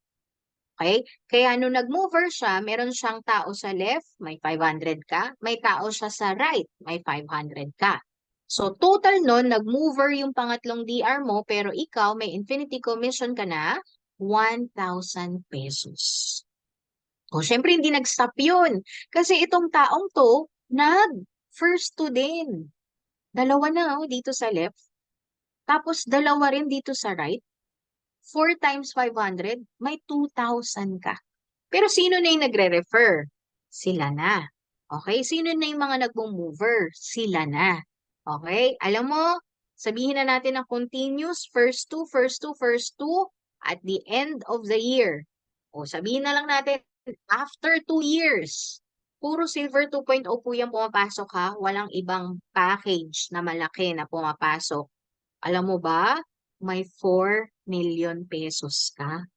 Okay? Kaya nung nag-mover siya, meron siyang tao sa left, may 500 ka. May tao siya sa right, may 500 ka. So, total nun, nag-mover yung pangatlong DR mo, pero ikaw, may infinity commission ka na, 1,000 pesos. O, syempre, hindi nag-stop yun. Kasi itong taong to, nag-first to din. Dalawa na, dito sa left. Tapos, dalawa rin dito sa right. 4 times 500, may 2,000 ka. Pero sino na yung nagre-refer? Sila na. Okay? Sino na yung mga nag-mover? Sila na. Okay? Alam mo, sabihin na natin ang continuous, first two, first two, first two, at the end of the year. O sabihin na lang natin, after 2 years, puro silver 2.0 po yung pumapasok ha. Walang ibang package na malaki na pumapasok. Alam mo ba, may 4 million pesos ka.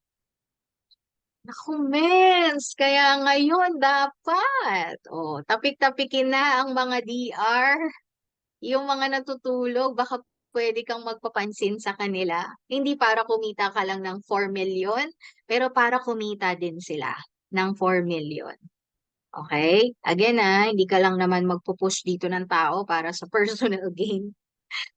Naku, mens! Kaya ngayon dapat. O, tapik-tapikin na ang mga DR. Yung mga natutulog, baka pwede kang magpapansin sa kanila. Hindi para kumita ka lang ng 4 million, pero para kumita din sila ng 4 million. Okay? Again hindi ka lang naman magpupush dito ng tao para sa personal gain.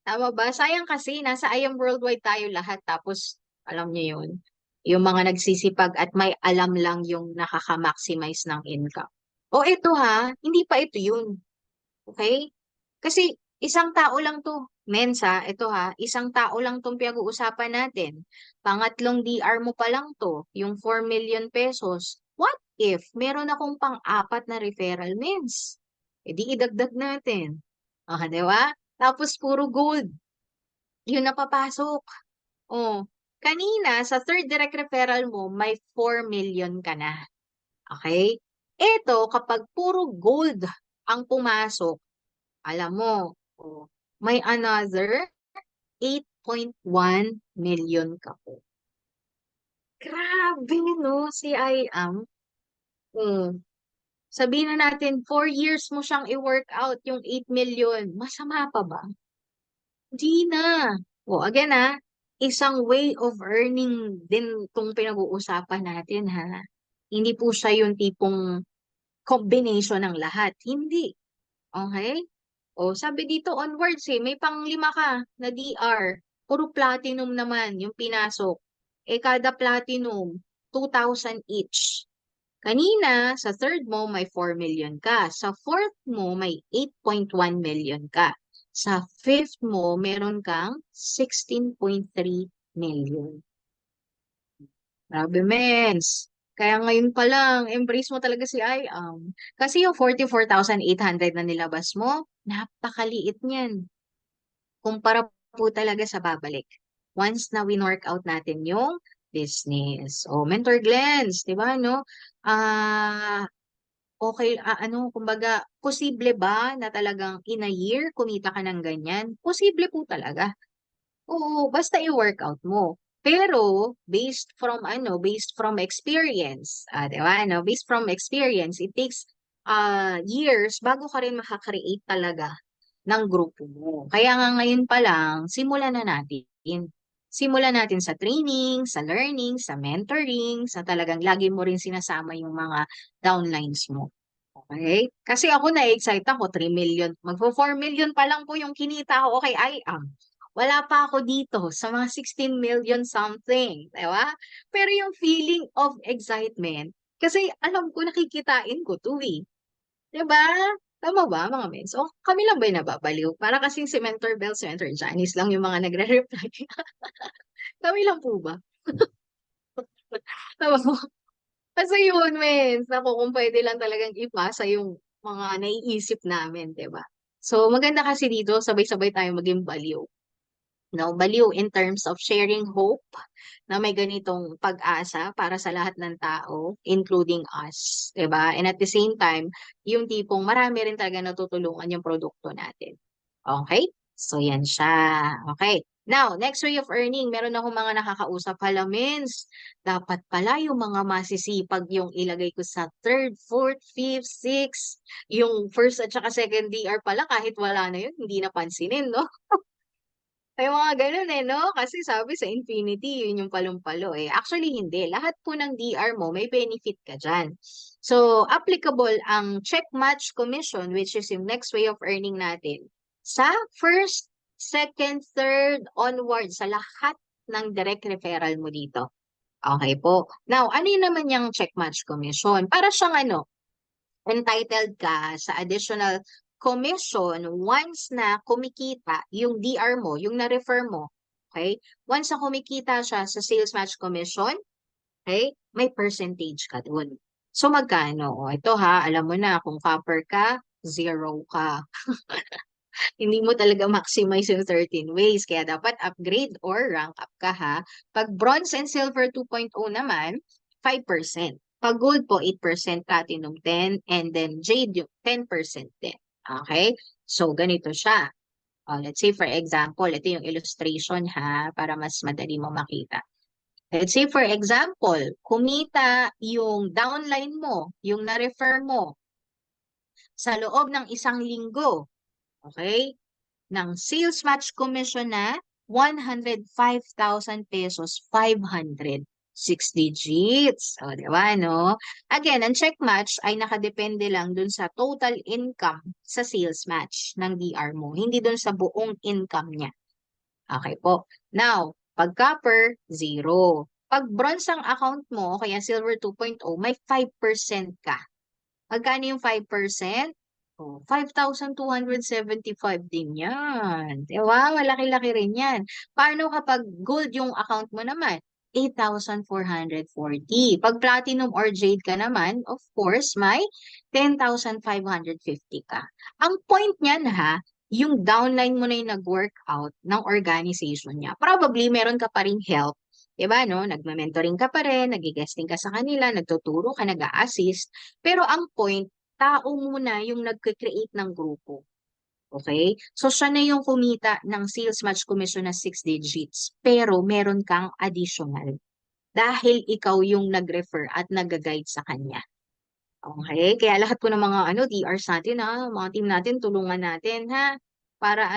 Tama ba? Sayang kasi, nasa I Am Worldwide tayo lahat. Tapos, alam niyo yun, yung mga nagsisipag at may alam lang yung nakaka-maximize ng income. O ito hindi pa ito yun. Okay? Kasi isang tao lang to. Mensa, ito isang tao lang tong pinag-uusapan natin. Pangatlong DR mo pa lang to, yung 4 million pesos. What if meron akong pang-apat na referral, mens? E di idagdag natin. Di ba? Tapos puro gold. Yun napapasok. Oh, kanina sa third direct referral mo, may 4 million ka na. Okay? Ito, kapag puro gold ang pumasok, alam mo, may another 8.1 million ka po. Grabe, no? Si I am. Sabihin na natin, 4 years mo siyang i-work out yung 8 million. Masama pa ba? Hindi na. Again isang way of earning din itong pinag-uusapan natin Hindi po siya yung tipong combination ng lahat. Hindi. Okay? Sabi dito onwards may pang-5 ka na DR. Puro platinum naman yung pinasok. Kada platinum, 2,000 each. Kanina, sa third mo, may 4 million ka. Sa fourth mo, may 8.1 million ka. Sa fifth mo, meron kang 16.3 million. Grabe, mens. Kaya ngayon pa lang, embrace mo talaga si IAM. Kasi yung 44,800 na nilabas mo, napakaliit niyan. Kumpara po talaga sa babalik. Once na win-workout natin yung business. O, Mentor Glens, di ba, no? Okay, kumbaga, posible ba na talagang in a year kumita ka ng ganyan? Posible po talaga. Oo, basta i-workout mo. Pero based from experience, 'di ba? No, based from experience, it takes years bago ka rin makaka-create talaga ng grupo mo. Kaya nga ngayon pa lang, simulan na natin. Simulan natin sa training, sa learning, sa mentoring, sa talagang lagi mo rin sinasama yung mga downlines mo. Okay? Kasi ako na-excite ako, 3 million. Magpo 4 million pa lang po yung kinita ko. Okay, wala pa ako dito sa mga 16 million something. Diba? Pero yung feeling of excitement, kasi alam ko nakikitain ko to eh. Diba? Tama ba mga men? So, kami lang ba yung nababaliw? Para kasing si Mentor Bell, si Mentor Janice lang yung mga nagre-reply. Kami lang po ba? Tama mo? Kasi yun, men. Naku, kung pwede lang talagang ipasa yung mga naiisip namin, di ba? So, maganda kasi dito, sabay-sabay tayo maging baliw. No, baliw in terms of sharing hope na may ganitong pag-asa para sa lahat ng tao, including us, 'di ba? And at the same time, yung tipong marami rin talaga natutulungan yung produkto natin. Okay? So yan siya. Okay. Now, next way of earning, meron akong mga nakakausap. Hala, mens, dapat pala yung mga masisipag yung ilagay ko sa third, fourth, fifth, sixth, yung first at saka second DR pala kahit wala na yun, hindi napansinin, no? May mga ganun eh, no? Kasi sabi sa Infinity, yun yung palumpalo eh. Actually, hindi. Lahat po ng DR mo, may benefit ka dyan. So, applicable ang check match commission, which is yung next way of earning natin, sa first, second, third, onward, sa lahat ng direct referral mo dito. Okay po. Now, ano yun naman yung check match commission? Para siyang entitled ka sa additional commission once na kumikita yung DR mo, yung na-refer mo. Okay? Once na kumikita siya sa sales match commission, okay, may percentage ka dun. So magkano? O, ito ha, alam mo na, kung copper ka, zero ka. Hindi mo talaga maximize yung 13 ways. Kaya dapat upgrade or rank up ka ha. Pag bronze and silver 2.0 naman, 5%. Pag gold po, 8%, platinum 10, and then jade yung 10% din. Okay? So, ganito siya. Let's say for example, ito yung illustration ha, para mas madali mo makita. Let's say for example, kumita yung downline mo, yung na-refer mo, sa loob ng 1 linggo. Okay? Ng sales match commission na 105,000 pesos, 500. 6 digits. O, di ba, no? Again, ang check match ay nakadepende lang dun sa total income sa sales match ng DR mo, hindi dun sa buong income niya. Okay po. Now, pag copper, 0. Pag bronze ang account mo, kaya silver 2.0, may 5% ka. Magkano yung 5%? Oh, 5,275 din yan. Diba? Malaki-laki rin yan. Paano kapag gold yung account mo naman? 8,440. Pag platinum or jade ka naman, of course, may 10,550 ka. Ang point niyan ha, yung downline mo na yung nag-workout ng organization niya. Probably meron ka pa ring help. Diba, no? Nagma-mentoring ka pa rin, nag-guesting ka sa kanila, nagtuturo ka, nag-a-assist. Pero ang point, tao muna yung nagke-create ng grupo. Okay? So, siya na yung kumita ng sales match commission na 6 digits. Pero, meron kang additional. Dahil ikaw yung nag-refer at nag-guide sa kanya. Okay? Kaya lahat po ng mga DRs natin, mga team natin, tulungan natin, ha? Para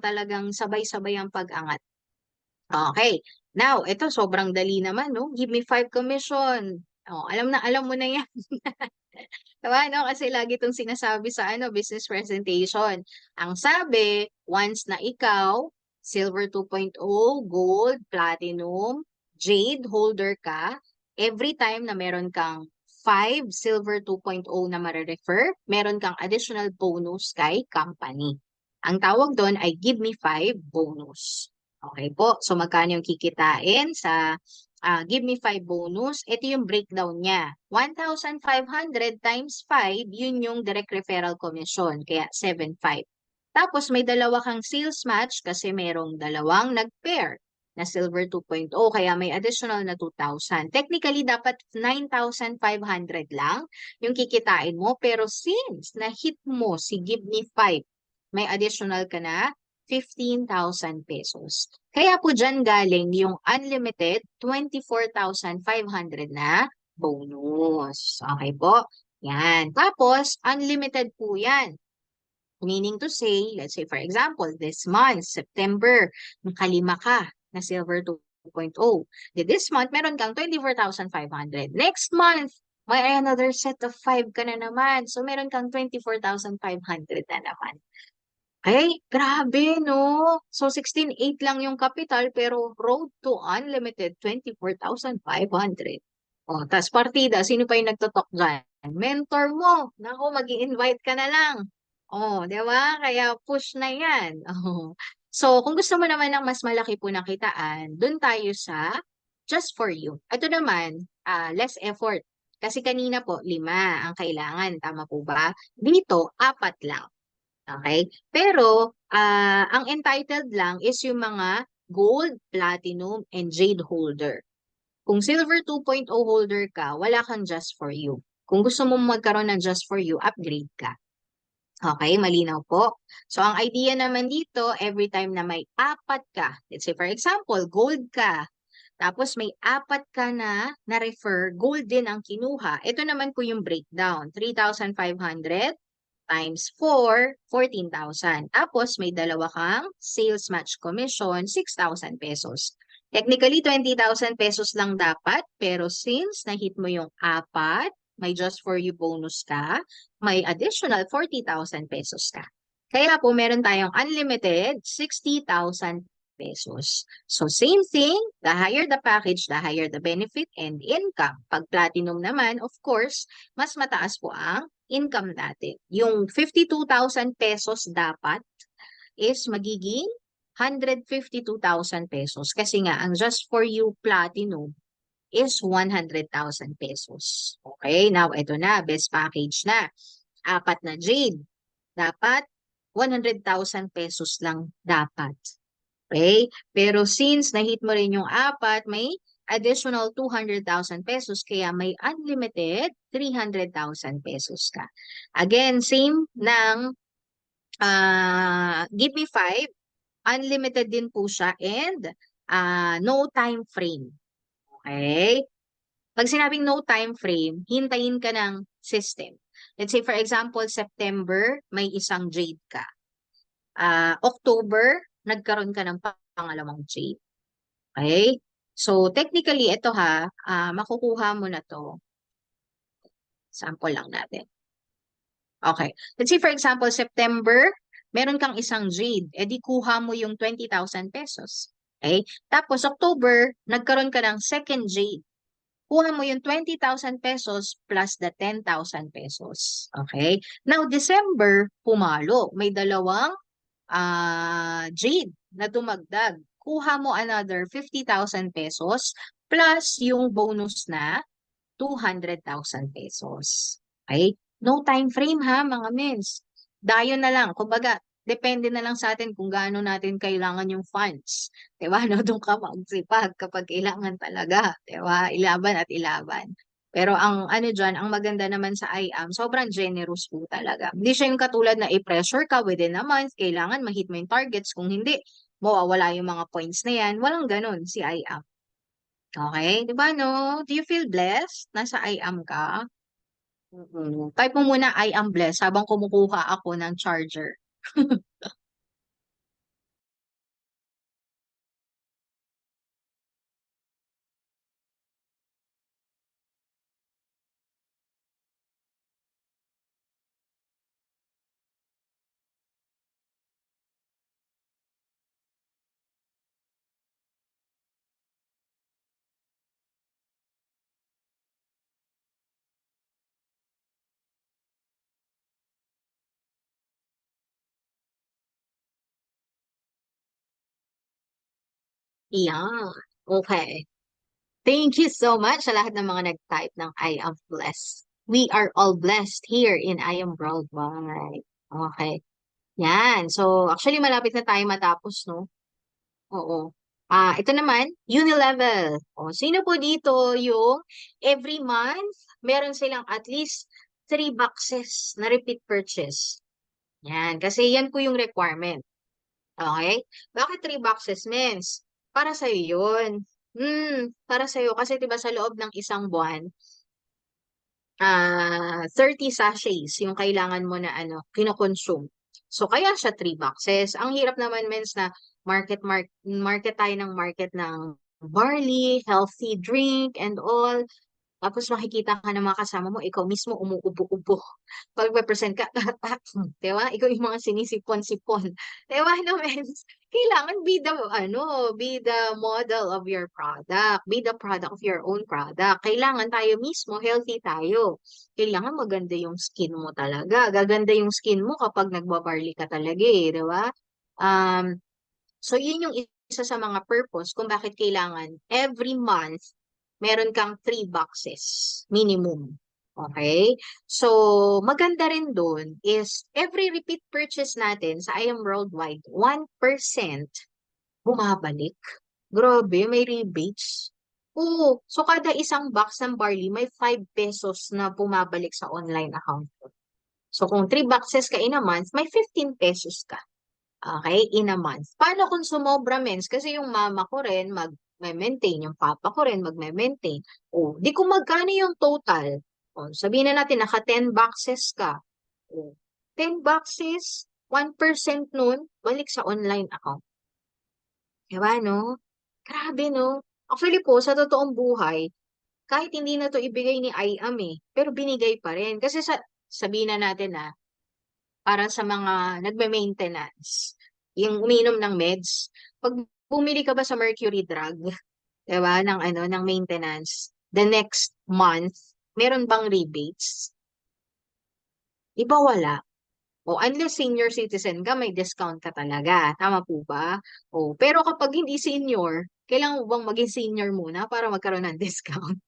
talagang sabay-sabay ang pag-angat. Okay. Now, ito sobrang dali naman, no? Give me 5 commission. Alam mo na yan. Diba, no? Kasi lagi itong sinasabi sa business presentation. Ang sabi, once na ikaw, silver 2.0, gold, platinum, jade holder ka, every time na meron kang 5 Silver 2.0 na marirefer, meron kang additional bonus kay company. Ang tawag doon ay Give Me 5 bonus. Okay po, so magkano yung kikitain sa Give Me 5 bonus? Ito yung breakdown niya. 1,500 times 5, yun yung direct referral commission, kaya 7,500. Tapos may dalawa kang sales match kasi merong dalawang nag-pair na Silver 2.0, kaya may additional na 2,000. Technically, dapat 9,500 lang yung kikitain mo, pero since na-hit mo si Give Me 5, may additional ka na 15,000 pesos. Kaya po dyan galing yung unlimited 24,500 na bonus. Okay po? Yan. Tapos, unlimited po yan. Meaning to say, let's say for example, this month, September, nakalima ka na Silver 2.0. This month, meron kang 24,500. Next month, may another set of 5 ka na naman. So, meron kang 24,500 na naman. Ay, grabe, no? So, 16,800 lang yung capital, pero road to unlimited, 24,500. O, tas partida, sino pa yung nagtotok dyan? Mentor mo. Naku, mag-i-invite ka na lang. O, di ba? Kaya push na yan. O. So, kung gusto mo naman ng mas malaki po na kitaan, dun tayo sa just for you. Ito naman, less effort. Kasi kanina po, 5 ang kailangan. Tama po ba? Dito, 4 lang. Okay? Pero, ang entitled lang is yung mga gold, platinum, and jade holder. Kung silver 2.0 holder ka, wala kang just for you. Kung gusto mo magkaroon ng just for you, upgrade ka. Okay, malinaw po. So, ang idea naman dito, every time na may 4 ka, let's say for example, gold ka, tapos may 4 ka na refer, gold din ang kinuha. Ito naman po yung breakdown, 3,500 times 4, 14,000. Tapos may dalawa kang sales match commission, 6,000 pesos. Technically, 20,000 pesos lang dapat, pero since na-hit mo yung 4, may just for you bonus ka, may additional 40,000 pesos ka. Kaya po meron tayong unlimited 60,000 pesos. So same thing, the higher the package, the higher the benefit and income. Pag platinum naman, of course, mas mataas po ang income natin. Yung 52,000 pesos dapat is magiging 152,000 pesos. Kasi nga, ang just for you platinum is 100,000 pesos. Okay, now ito na, best package na. 4 na jade. Dapat 100,000 pesos lang dapat. Okay? Pero since na-hit mo rin yung 4, may additional 200,000 pesos kaya may unlimited 300,000 pesos ka. Again, same ng Give Me 5, unlimited din po siya and no time frame. Okay? Pag sinabing no time frame, hintayin ka ng system. Let's say for example, September, may isang jade ka. October, nagkaroon ka ng pangalawang jade. Okay? So, technically, ito makukuha mo na to. Sample lang natin. Okay. Let's say, for example, September, meron kang isang jade. E di kuha mo yung 20,000 pesos. Okay? Tapos, October, nagkaroon ka ng second jade. Kuha mo yung 20,000 pesos plus the 10,000 pesos. Okay? Now, December, pumalo. May dalawang jade na dumagdag. Kuha mo another 50,000 pesos plus yung bonus na 200,000 pesos. Okay? No time frame ha, mga mens. Dayo na lang. Kumbaga, depende na lang sa atin kung gaano natin kailangan yung funds. Diba? No, doon ka magsipag kapag kailangan talaga. Diba? Ilaban at ilaban. Pero ang ano dyan, ang maganda naman sa IAM, sobrang generous po talaga. Hindi siya yung katulad na i-pressure ka within a month, kailangan ma-hit mo yung targets. Kung hindi, mawawala yung mga points na yan. Walang ganun si IAM. Okay? Di ba no? Do you feel blessed? Nasa IAM ka? Type mo muna I am blessed habang kumukuha ako ng charger. Yeah. Okay. Thank you so much sa lahat ng mga nag-type ng I am blessed. We are all blessed here in I am worldwide. Okay. Yan. So, actually, malapit na tayo matapos, no? Oo. Ito naman, Unilevel. O, sino po dito yung every month, meron silang at least 3 boxes na repeat purchase. Yan. Kasi yan po yung requirement. Okay? Bakit 3 boxes, mens? Para sa'yo yun. Para sa'yo. Kasi 'di ba sa loob ng isang buwan, 30 sachets yung kailangan mo na kino-consume. So, kaya siya 3 boxes. Ang hirap naman, mens, na market tayo ng market ng barley, healthy drink, and all. Tapos makikita ka ng mga kasama mo, ikaw mismo umuubo-ubo. Pag present ka, di ba? Ikaw yung mga sinisipon-sipon. Di ba, no, mens? Kailangan be the model of your product. Be the product of your own product. Kailangan tayo mismo, healthy tayo. Kailangan maganda yung skin mo talaga. Gaganda yung skin mo kapag nagbabarley ka talaga eh, di ba? Um, so, yun yung isa sa mga purpose kung bakit kailangan every month meron kang 3 boxes minimum. Okay? So, maganda rin dun is every repeat purchase natin sa I Am Worldwide, 1% bumabalik. Grabe, may rebates. Oo. So, kada isang box ng barley, may 5 pesos na bumabalik sa online account ko. So, kung 3 boxes ka in a month, may 15 pesos ka. Okay, in a month. Paano kung sumobra, mens? Kasi yung mama ko rin mag-maintain, yung papa ko rin mag-maintain. O, di kung magkano yung total. O, sabihin na natin, naka 10 boxes ka. O, 10 boxes, 1% nun, balik sa online account. Diba, no? Grabe, no? Actually po, sa totoong buhay, kahit hindi na to ibigay ni IAM pero binigay pa rin. Kasi sabihin na natin para sa mga nagme-maintenance, yung uminom ng meds, pag bumili ka ba sa Mercury Drug, 'di ba, ng maintenance, the next month, meron bang rebates? Iba wala. O unless senior citizen ka, may discount ka talaga. Tama po ba? O, pero kapag hindi senior, kailangan mo bang maging senior muna para magkaroon ng discount?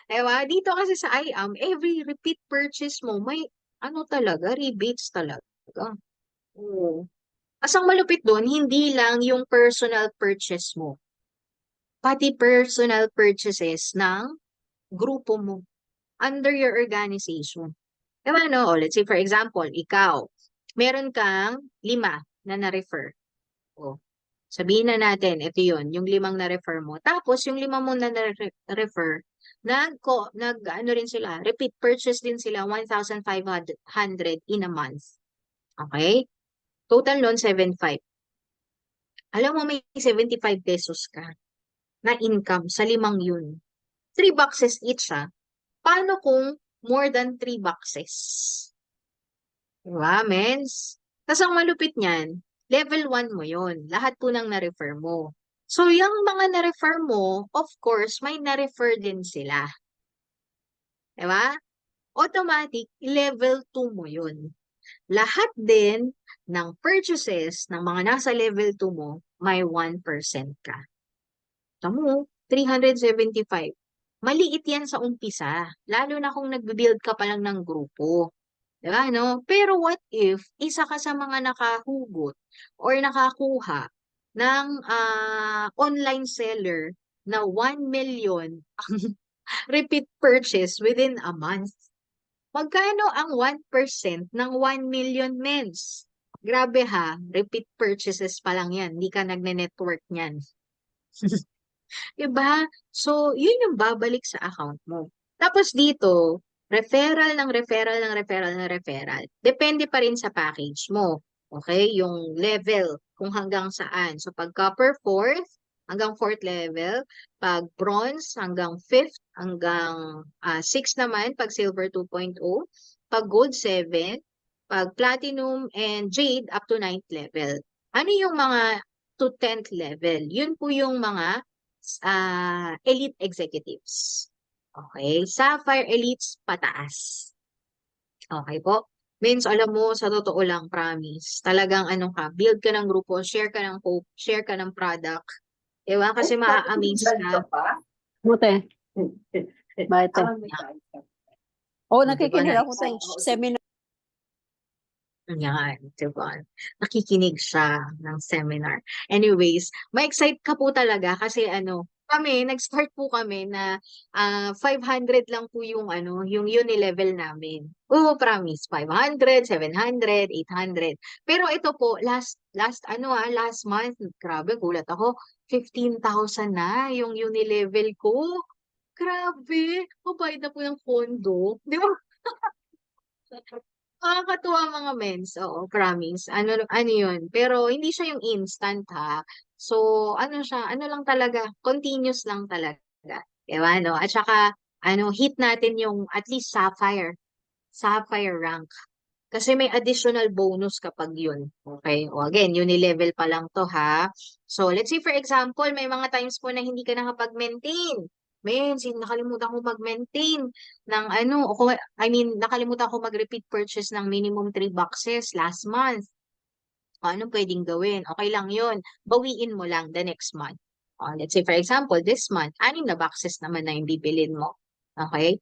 Diba? Dito kasi sa IAM, every repeat purchase mo, may talaga, rebates talaga. Oo. As ang malupit doon, hindi lang yung personal purchase mo, pati personal purchases ng grupo mo under your organization. Diba, no? O, let's say, for example, ikaw, meron kang 5 na na-refer. O, sabihin na natin, ito yun, yung 5 na-refer mo. Tapos, yung 5 mo na na-refer, ano rin sila, repeat purchase din sila, 1,500 in a month. Okay? Total nun, 7,500. Alam mo, may 75 pesos ka na income sa 5 yun. 3 boxes each Paano kung more than 3 boxes? Diba, mens? Tapos ang malupit niyan, level 1 mo yun. Lahat po nang na-refer mo. So, yung mga na-refer mo, of course, may na-refer din sila. Diba? Automatic, level 2 mo yun. Lahat din ng purchases ng mga nasa level 2 mo, may 1% ka. Tamo, 375. Maliit yan sa umpisa, lalo na kung nagbe-build ka pa lang ng grupo. Diba, no? Pero what if isa ka sa mga nakahugot or nakakuha ng online seller na 1 million repeat purchase within a month? Magkano ang 1% ng 1 million mens? Grabe ha, repeat purchases pa lang yan. Hindi ka nagne-network niyan. Diba? So, yun yung babalik sa account mo. Tapos dito, referral ng referral ng referral ng referral. Depende pa rin sa package mo. Okay? Yung level, kung hanggang saan. So, pag copper 4th, hanggang 4th level. Pag bronze, hanggang 5th, hanggang 6 naman, pag silver 2.0. Pag gold 7. Pag platinum and jade, up to 9th level. Ano yung mga to 10th level? Yun po yung mga elite executives. Okay? Sapphire elites, pataas. Okay po? Means, alam mo, sa totoo lang, promise, talagang build ka ng grupo, share ka ng hope, share ka ng product, Diba? Kasi maa-amaze ka. Mute, bakit te? Oo, Diba, nakikinig ako nice. te. Seminar. Yan, diba? Nakikinig siya ng seminar. Anyways, ma-excite ka po talaga kasi nag-start po kami na 500 lang po yung yung uni-level namin. Oo, promise, 500, 700, 800. Pero ito po, last month, grabe, gulat ako, 15,000 na yung uni-level ko. Grabe, mabayad na po yung kondo. Di ba? Nakakatuwa mga mens, oo, promise. Ano yun. Pero hindi siya yung instant ha. So, ano lang talaga, continuous lang talaga. Diba, no? At saka, hit natin yung at least sapphire rank. Kasi may additional bonus kapag yun. Okay? O again, uni-level pa lang to ha. So, let's say for example, may mga times po na hindi ka nakapag-maintain. Nakalimutan ko mag-maintain ng nakalimutan ko mag-repeat purchase ng minimum 3 boxes last month. O, anong pwedeng gawin? Okay lang yun. Bawiin mo lang the next month. O, let's say for example, this month, 6 na boxes naman na yung bibilin mo. Okay?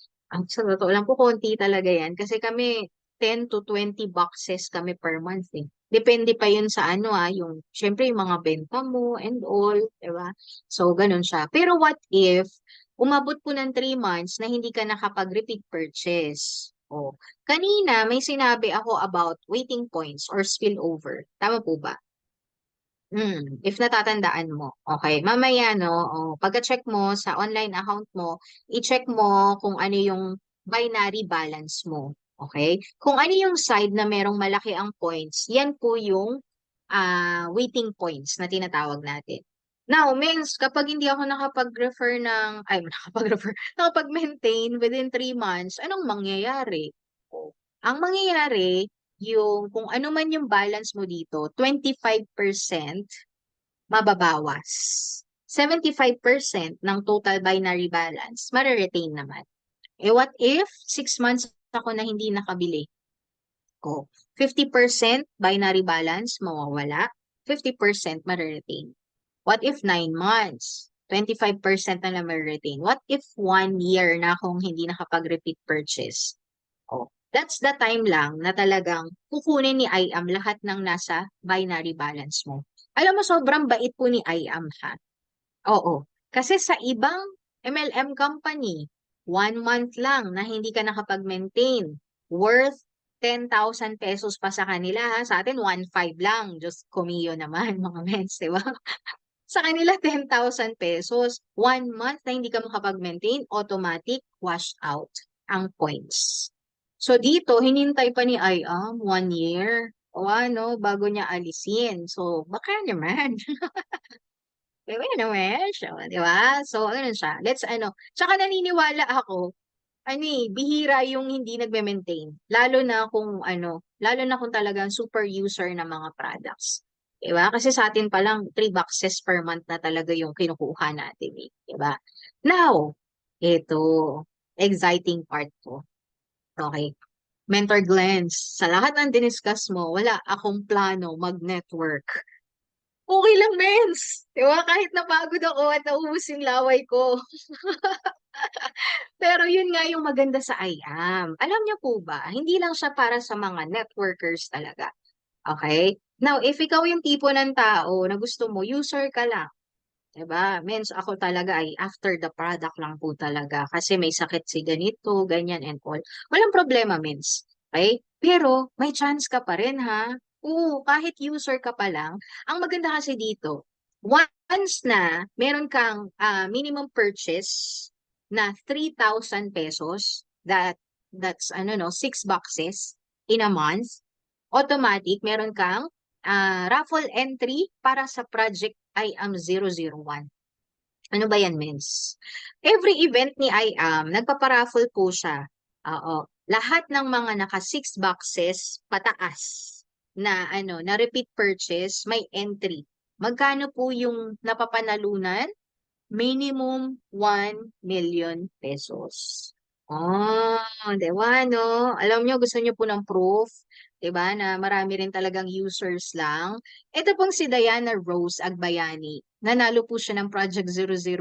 Sa totoo lang po, konti talaga yan. Kasi kami, 10 to 20 boxes kami per month eh. Depende pa yun sa syempre yung mga benta mo and all, di ba? So, ganun siya. Pero what if, umabot po ng 3 months na hindi ka nakapag-repeat purchase? O, kanina may sinabi ako about waiting points or spillover. Tama po ba? If natatandaan mo. Okay, mamaya pagka-check mo sa online account mo, i-check mo kung ano yung binary balance mo. Okay? Kung ano yung side na merong malaki ang points, yan po yung waiting points na tinatawag natin. Now, means kapag hindi ako nakapag-maintain within 3 months, anong mangyayari? Ang mangyayari, kung ano man yung balance mo dito, 25% mababawas. 75% ng total binary balance, mariretain naman. What if 6 months ako na hindi nakabili? 50% binary balance, mawawala. 50% mariretain. What if 9 months? 25% na lang mariretain. What if 1 year na akong hindi nakapag-repeat purchase? That's the time lang na talagang kukunin ni IAM lahat ng nasa binary balance mo. Alam mo, sobrang bait po ni IAM ha. Oo. Kasi sa ibang MLM company, 1 month lang na hindi ka nakapag-maintain, worth 10,000 pesos pa sa kanila ha. Sa atin, 1,500 lang. Just kumiyo naman, mga mens, di ba? Sa kanila, 10,000 pesos. 1 month na hindi ka makapag-maintain, automatic wash out ang points. So dito, hinintay pa ni IAM 1 year o bago niya alisin. So, baka naman. Diba naman siya, di ba? So, ganun siya. Tsaka naniniwala ako, bihira yung hindi nagme-maintain. Lalo na kung talagang super user ng mga products. Diba? Kasi sa atin pa lang, 3 boxes per month na talaga yung kinukuha natin eh. Diba? Now, ito, exciting part ko. Okay. Mentor Glens, sa lahat ng diniscuss mo, wala akong plano mag-network. Okay lang, mens. Diba? Kahit napagod ako at naubos yung laway ko. Pero yun nga yung maganda sa IAM. Alam niyo po ba, hindi lang siya para sa mga networkers talaga. Okay? Now, if ikaw yung tipo ng tao na gusto mo, user ka lang. Diba? Means ako talaga ay after the product lang po talaga. Kasi may sakit si ganito, ganyan and all. Walang problema, means. Okay? Pero may chance ka pa rin ha. Oo, kahit user ka pa lang. Ang maganda kasi dito, once na meron kang minimum purchase na 3,000 pesos, that's 6 boxes in a month, automatic meron kang raffle entry para sa project IAM 001. Ano ba yan, Mens? Every event ni IAM, nagpaparaffle po siya. Oo. Lahat ng mga naka 6 boxes pataas na repeat purchase, may entry. Magkano po yung napapanalunan? Minimum 1 million pesos. Oh, di ba, no? Alam nyo, gusto nyo po ng proof? 'di ba, na marami rin talagang users lang. Ito pong si Diana Rose Agbayani, nanalo po siya ng Project 001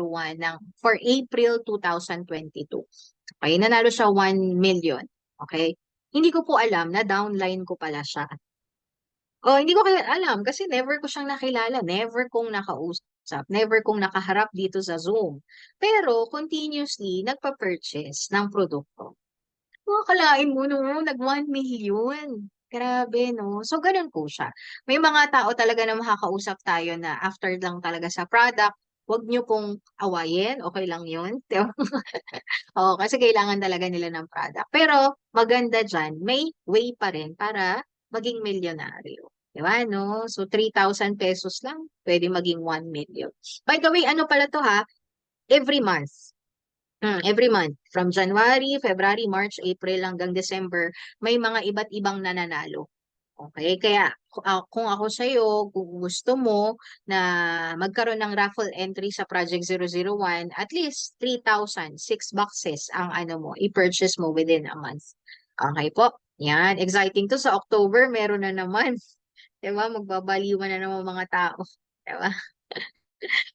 for April 2022. Okay, nanalo siya 1 million. Okay? Hindi ko po alam na downline ko pala siya. Oh, hindi ko kaya alam kasi never ko siyang nakilala, never kong nakausap, never kong nakaharap dito sa Zoom. Pero continuously nagpa-purchase ng produkto. Akalain mo no, nag 1 million. Grabe, no? So, ganun po siya. May mga tao talaga na makakausap tayo na after lang talaga sa product, wag niyo pong awayin, okay lang yun. Oo, kasi kailangan talaga nila ng product. Pero maganda dyan, may way pa rin para maging milyonaryo. Di ba, no? So, 3,000 pesos lang, pwede maging 1 million. By the way, ano pala to ha? Every month. Every month. From January, February, March, April hanggang December, may mga iba't ibang nananalo. Okay, kaya kung ako sa'yo, kung gusto mo na magkaroon ng raffle entry sa Project 001, at least 3,000, 6 boxes ang ano mo, i-purchase mo within a month. Okay po. Yan, exciting to. Sa October, meron na naman. Diba? Magbabaliwan na naman mga tao. Diba?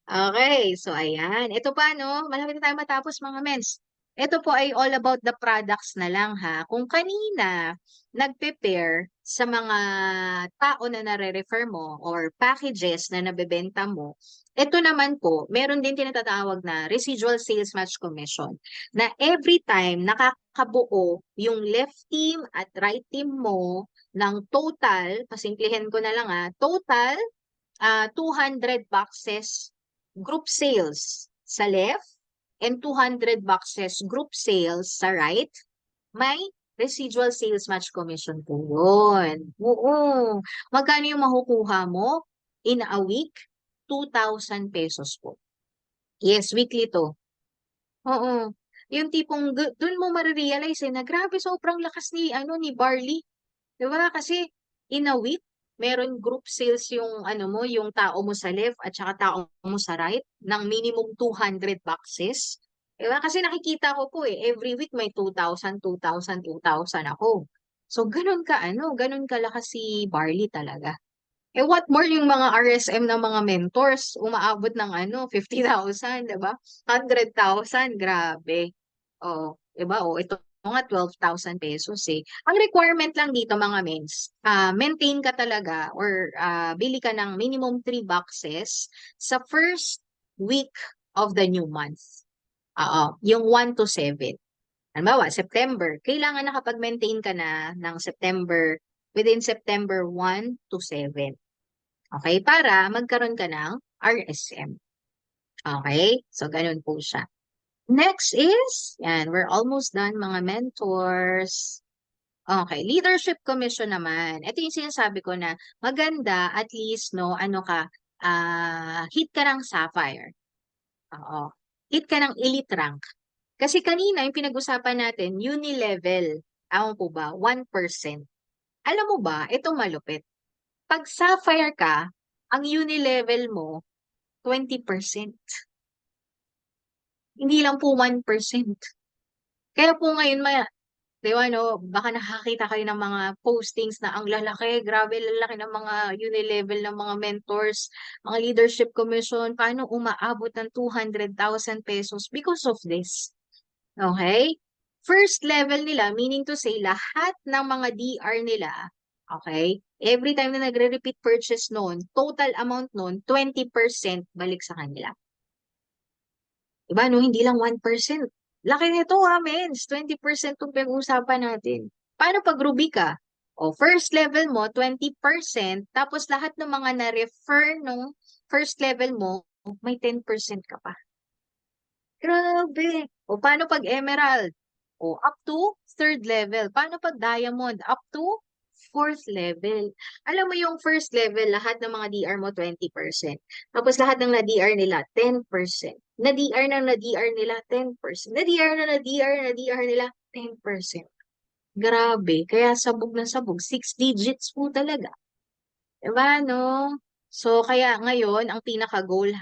Okay, so ayan. Ito pa, no? Malapit na tayo matapos, mga mens. Ito po ay all about the products na lang, ha? Kung kanina, nag-prepare sa mga tao na nare-refer mo or packages na nabebenta mo, ito naman po, meron din tinatawag na residual sales match commission na every time nakakabuo yung left team at right team mo ng total, pasimplihin ko na lang total 200 boxes group sales sa left and 200 boxes group sales sa right, may residual sales match commission po yun. Oo. Magkano yung makukuha mo in a week? 2,000 pesos po. Yes, weekly to. Oo. Yung tipong dun mo marirealize na grabe sobrang lakas ni Barley. 'Di ba? Kasi in a week, meron group sales yung ano mo, yung tao mo sa left at saka tao mo sa right ng minimum 200 boxes. 'Di ba? Kasi nakikita ko po every week may 2,000, 2,000, 2,000 ako. So ganun kalakas si Barley talaga. What more yung mga RSM ng mga mentors, umaabot ng 50,000, 'di ba? 100,000, grabe. Oh, 'di ba? Oh, ito nga 12,000 pesos eh. Ang requirement lang dito mga mens, maintain ka talaga or bili ka ng minimum 3 boxes sa first week of the new month. Oo, yung 1 to 7. Halimbawa, September, kailangan nakapag-maintain ka na ng September, within September 1 to 7. Okay? Para magkaroon ka ng RSM. Okay? So, ganun po siya. Next is, yan, we're almost done mga mentors. Okay, leadership commission naman. Ito yung sinasabi ko na maganda at least no, ano ka, hit ka ng sapphire. Oo. Hit ka ng elite rank. Kasi kanina yung pinag-usapan natin, uni-level. Alam po ba? 1%. Alam mo ba, ito malupit. Pag sapphire ka, ang uni-level mo, 20%. Hindi lang po 1%. Kaya po ngayon, di ba, no, baka nakakita kayo ng mga postings na ang lalaki, grabe lalaki ng mga uni-level ng mga mentors, mga leadership commission, paano umaabot ng 200,000 pesos because of this. Okay? First level nila, meaning to say, lahat ng mga DR nila, okay, every time na nagre-repeat purchase noon, total amount noon, 20% balik sa kanila. Diba, no? Hindi lang 1%. Laki nito, mens. 20% itong pag-uusapan natin. Paano pag Ruby ka? O, first level mo, 20%, tapos lahat ng mga na-refer nung first level mo, may 10% ka pa. Grabe. O, paano pag Emerald? O, up to third level. Paano pag Diamond? Up to fourth level. Alam mo yung first level, lahat ng mga DR mo 20%. Tapos lahat ng na-DR nila 10%. Na-DR ng na-DR nila 10%. Na-DR na na-DR, na-DR nila 10%. Grabe. Kaya sabog na sabog. 6 digits po talaga. Diba, no? So, kaya ngayon, ang pinaka-goal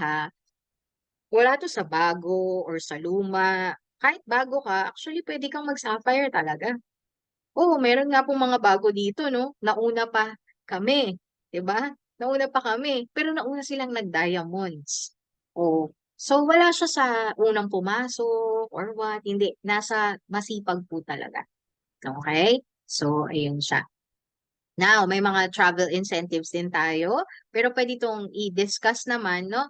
wala to sa bago or sa luma. Kahit bago ka, actually pwede kang mag-sapphire talaga. Oo, meron nga pong mga bago dito, no? Nauna pa kami, 'di ba? Nauna pa kami, pero nauna silang nag-diamonds. Oh. So wala siya sa unang pumasok or what, hindi. Nasa masipag po talaga. Okay? So, ayun siya. Now, may mga travel incentives din tayo, pero pwede itong i-discuss naman, no?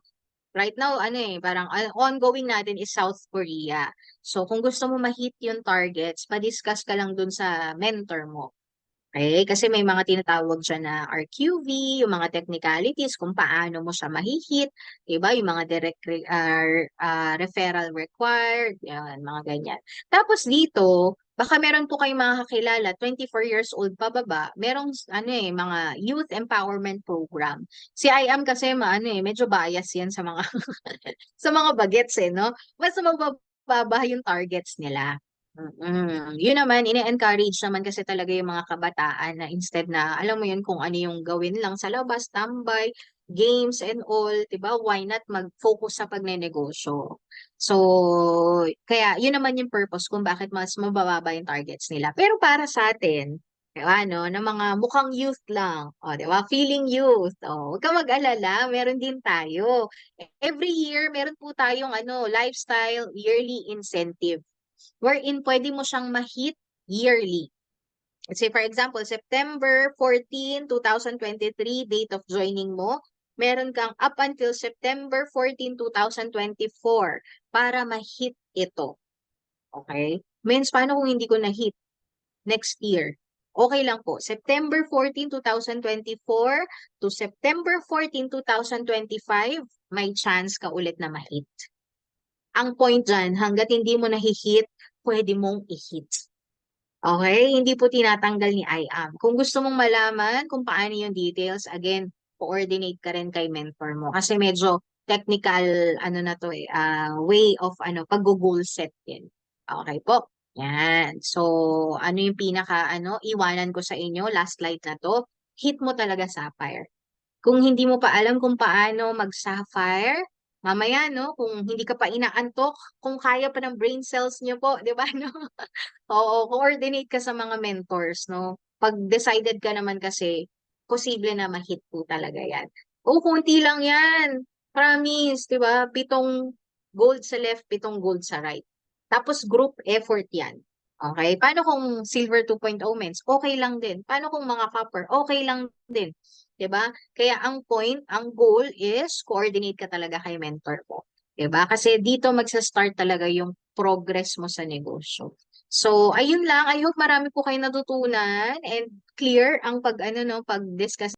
Right now, ano parang ongoing natin is South Korea. So, kung gusto mo ma-hit yung targets, pa-discuss ka lang dun sa mentor mo. Okay? Kasi may mga tinatawag dyan na RQV, yung mga technicalities, kung paano mo siya mahihit, diba? Yung mga referral required, yan, mga ganyan. Tapos dito, baka meron po kayong mga kakilala, 24 years old pababa, merong mga youth empowerment program. Si IAM kasi medyo bias yan sa mga sa mga bagets no? Mas mabababa yung targets nila. Yun naman, ine-encourage naman kasi talaga yung mga kabataan na instead na, alam mo yun, kung ano yung gawin lang sa labas, tambay, games and all, 'di ba? Why not mag-focus sa pagnenegosyo? So, kaya yun naman yung purpose kung bakit mas mabababa yung targets nila. Pero para sa atin, 'di ba, no, na mga mukhang youth lang, o, 'di ba? Feeling youth. O, huwag kang mag-alala, meron din tayo. Every year, meron po tayong lifestyle yearly incentive wherein pwede mo siyang ma-hit yearly. Let's say for example, September 14, 2023, date of joining mo, meron kang up until September 14, 2024 para ma-hit ito. Okay? Means, paano kung hindi ko na-hit next year? Okay lang po. September 14, 2024 to September 14, 2025, may chance ka ulit na ma-hit. Ang point dyan, hanggat hindi mo na-hit, pwede mong i-hit. Okay? Hindi po tinatanggal ni IAM. Kung gusto mong malaman kung paano yung details, again, coordinate ka rin kay mentor mo. Kasi medyo technical, na to way of, pag-goal set din. Okay po? Yan. So, ano yung iwanan ko sa inyo, last slide na to, hit mo talaga Sapphire. Kung hindi mo pa alam kung paano mag-Sapphire, mamaya, no, kung hindi ka pa inaantok, kung kaya pa ng brain cells niyo po, di ba, no? Oo, coordinate ka sa mga mentors, no? Pag decided ka naman kasi, posible na ma-hit po talaga yan. O, kunti lang yan. Promise, di ba? 7 gold sa left, 7 gold sa right. Tapos group effort yan. Okay? Paano kung silver 2.0 men's? Okay lang din. Paano kung mga copper? Okay lang din. 'Di ba? Kaya ang point, ang goal is coordinate ka talaga kay mentor mo. 'Di ba? Kasi dito magsa-start talaga yung progress mo sa negosyo. So, ayun lang. I hope marami po kayong natutunan and clear ang pag-discuss